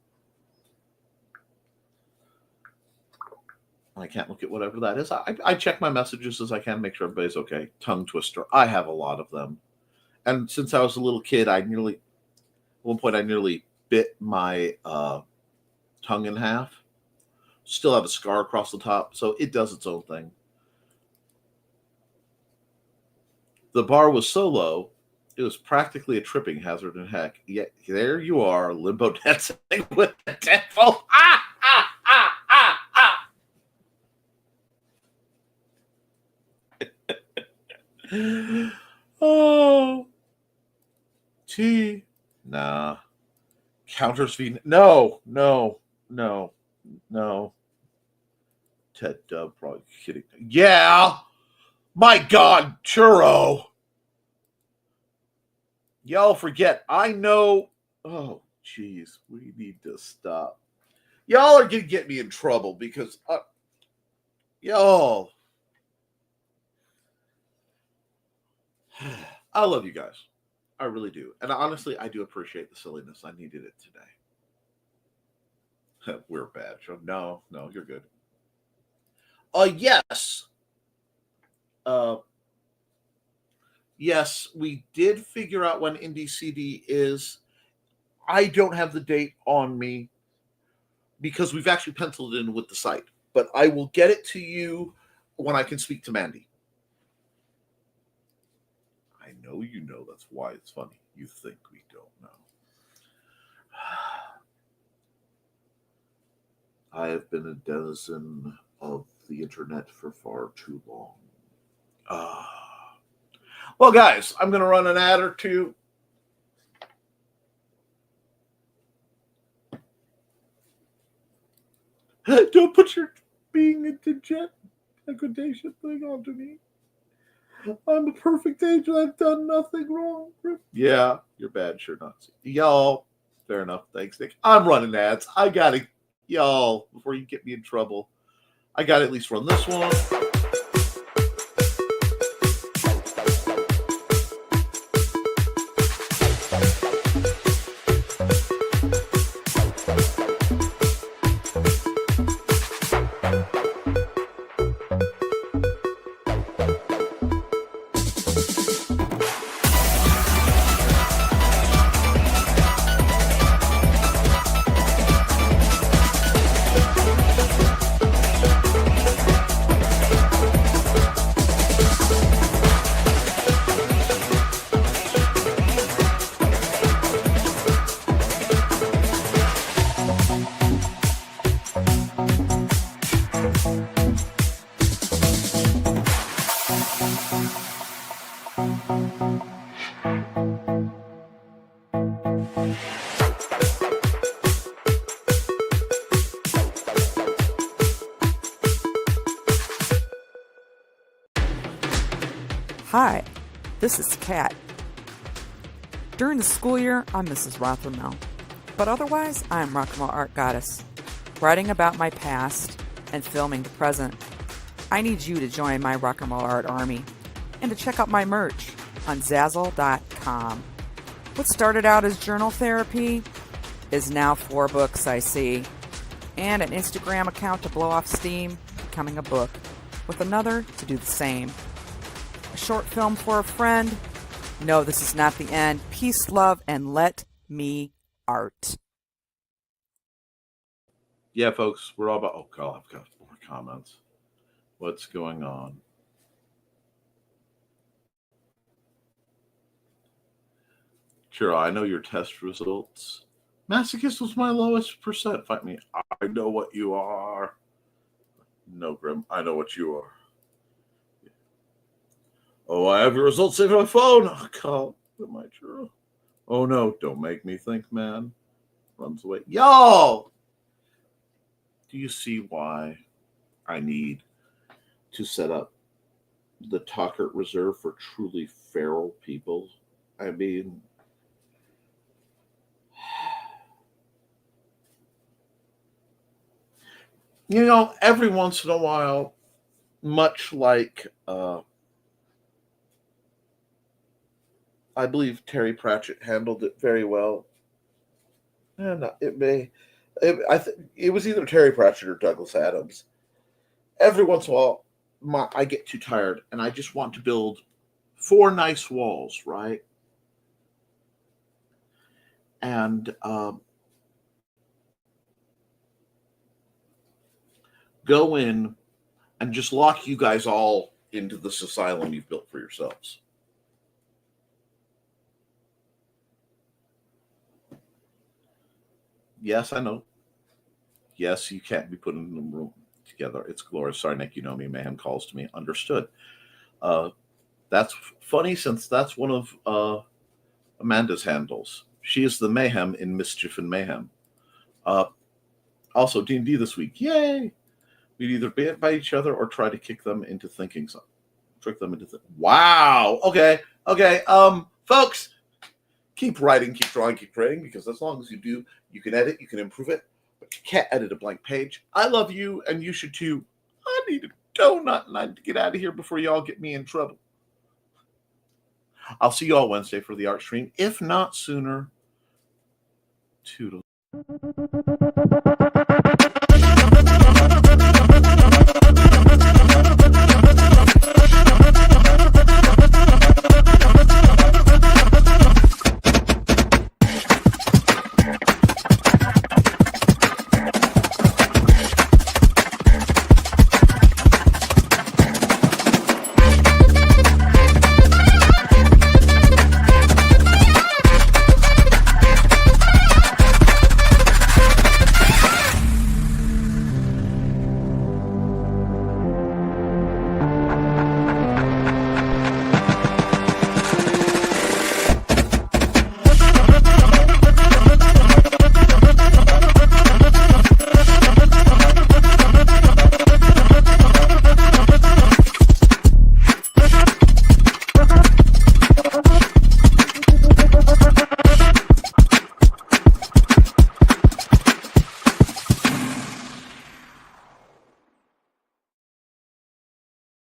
I can't look at whatever that is. I check my messages as I can, make sure everybody's okay. Tongue twister. I have a lot of them. And since I was a little kid, at one point I nearly bit my tongue in half. Still have a scar across the top, so it does its own thing. The bar was so low, it was practically a tripping hazard, and heck, yet there you are, limbo dancing with the devil. Ah, ah, ah, ah, ah. Oh, T. Nah. Counters V. No. Ted Dub probably kidding. Yeah. My God, churro. Y'all forget. I know. Oh, geez. We need to stop. Y'all are going to get me in trouble because y'all. I love you guys. I really do. And honestly, I do appreciate the silliness. I needed it today. We're bad. No, you're good. Yes. Yes, we did figure out when Indie CD is. I don't have the date on me because we've actually penciled it in with the site. But I will get it to you when I can speak to Mandy. I know you know. That's why it's funny. You think we don't know. I have been a denizen of the internet for far too long. Well, guys, I'm going to run an ad or two. Don't put your being a degradation thing onto me. I'm a perfect angel. I've done nothing wrong. Yeah, you're bad, sure Nazi. Y'all, fair enough. Thanks, Nick. I'm running ads. I got to, y'all, before you get me in trouble, I got to at least run this one. Hi, this is Kat. During the school year, I'm Mrs. Rothermel, but otherwise, I'm Rock and Roll Art Goddess, writing about my past and filming the present. I need you to join my Rock and Roll Art army and to check out my merch on Zazzle.com. What started out as journal therapy is now 4 books, I see, and an Instagram account to blow off steam, becoming a book, with another to do the same. A short film for a friend. No, this is not the end. Peace, love, and let me art. Yeah, folks, we're all about. Oh, God, I've got more comments. What's going on? Sure, I know your test results. Masochist was my lowest percent. Fight me. I know what you are. No, Grim, I know what you are. Oh, I have your results saved on my phone. Oh, God, am I true? Oh, no, don't make me think, man. Runs away. Y'all! Do you see why I need to set up the Tockert Reserve for truly feral people? I mean, you know, every once in a while, much like I believe Terry Pratchett handled it very well. And it was either Terry Pratchett or Douglas Adams. Every once in a while, I get too tired and I just want to build 4 nice walls, right? And go in and just lock you guys all into this asylum you've built for yourselves. Yes, I know. Yes, you can't be put in the room together. It's glorious. Sorry, Nick, you know me. Mayhem calls to me. Understood. That's funny since that's one of Amanda's handles. She is the Mayhem in Mischief and Mayhem. Also, D&D this week. Yay! We'd either bait by each other or try to kick them into thinking something. Trick them into wow! Okay. Folks, keep writing, keep drawing, keep creating, because as long as you do, you can edit, you can improve it, but you can't edit a blank page. I love you, and you should too. I need a donut, and I need to get out of here before y'all get me in trouble. I'll see you all Wednesday for the art stream, if not sooner. Toodles.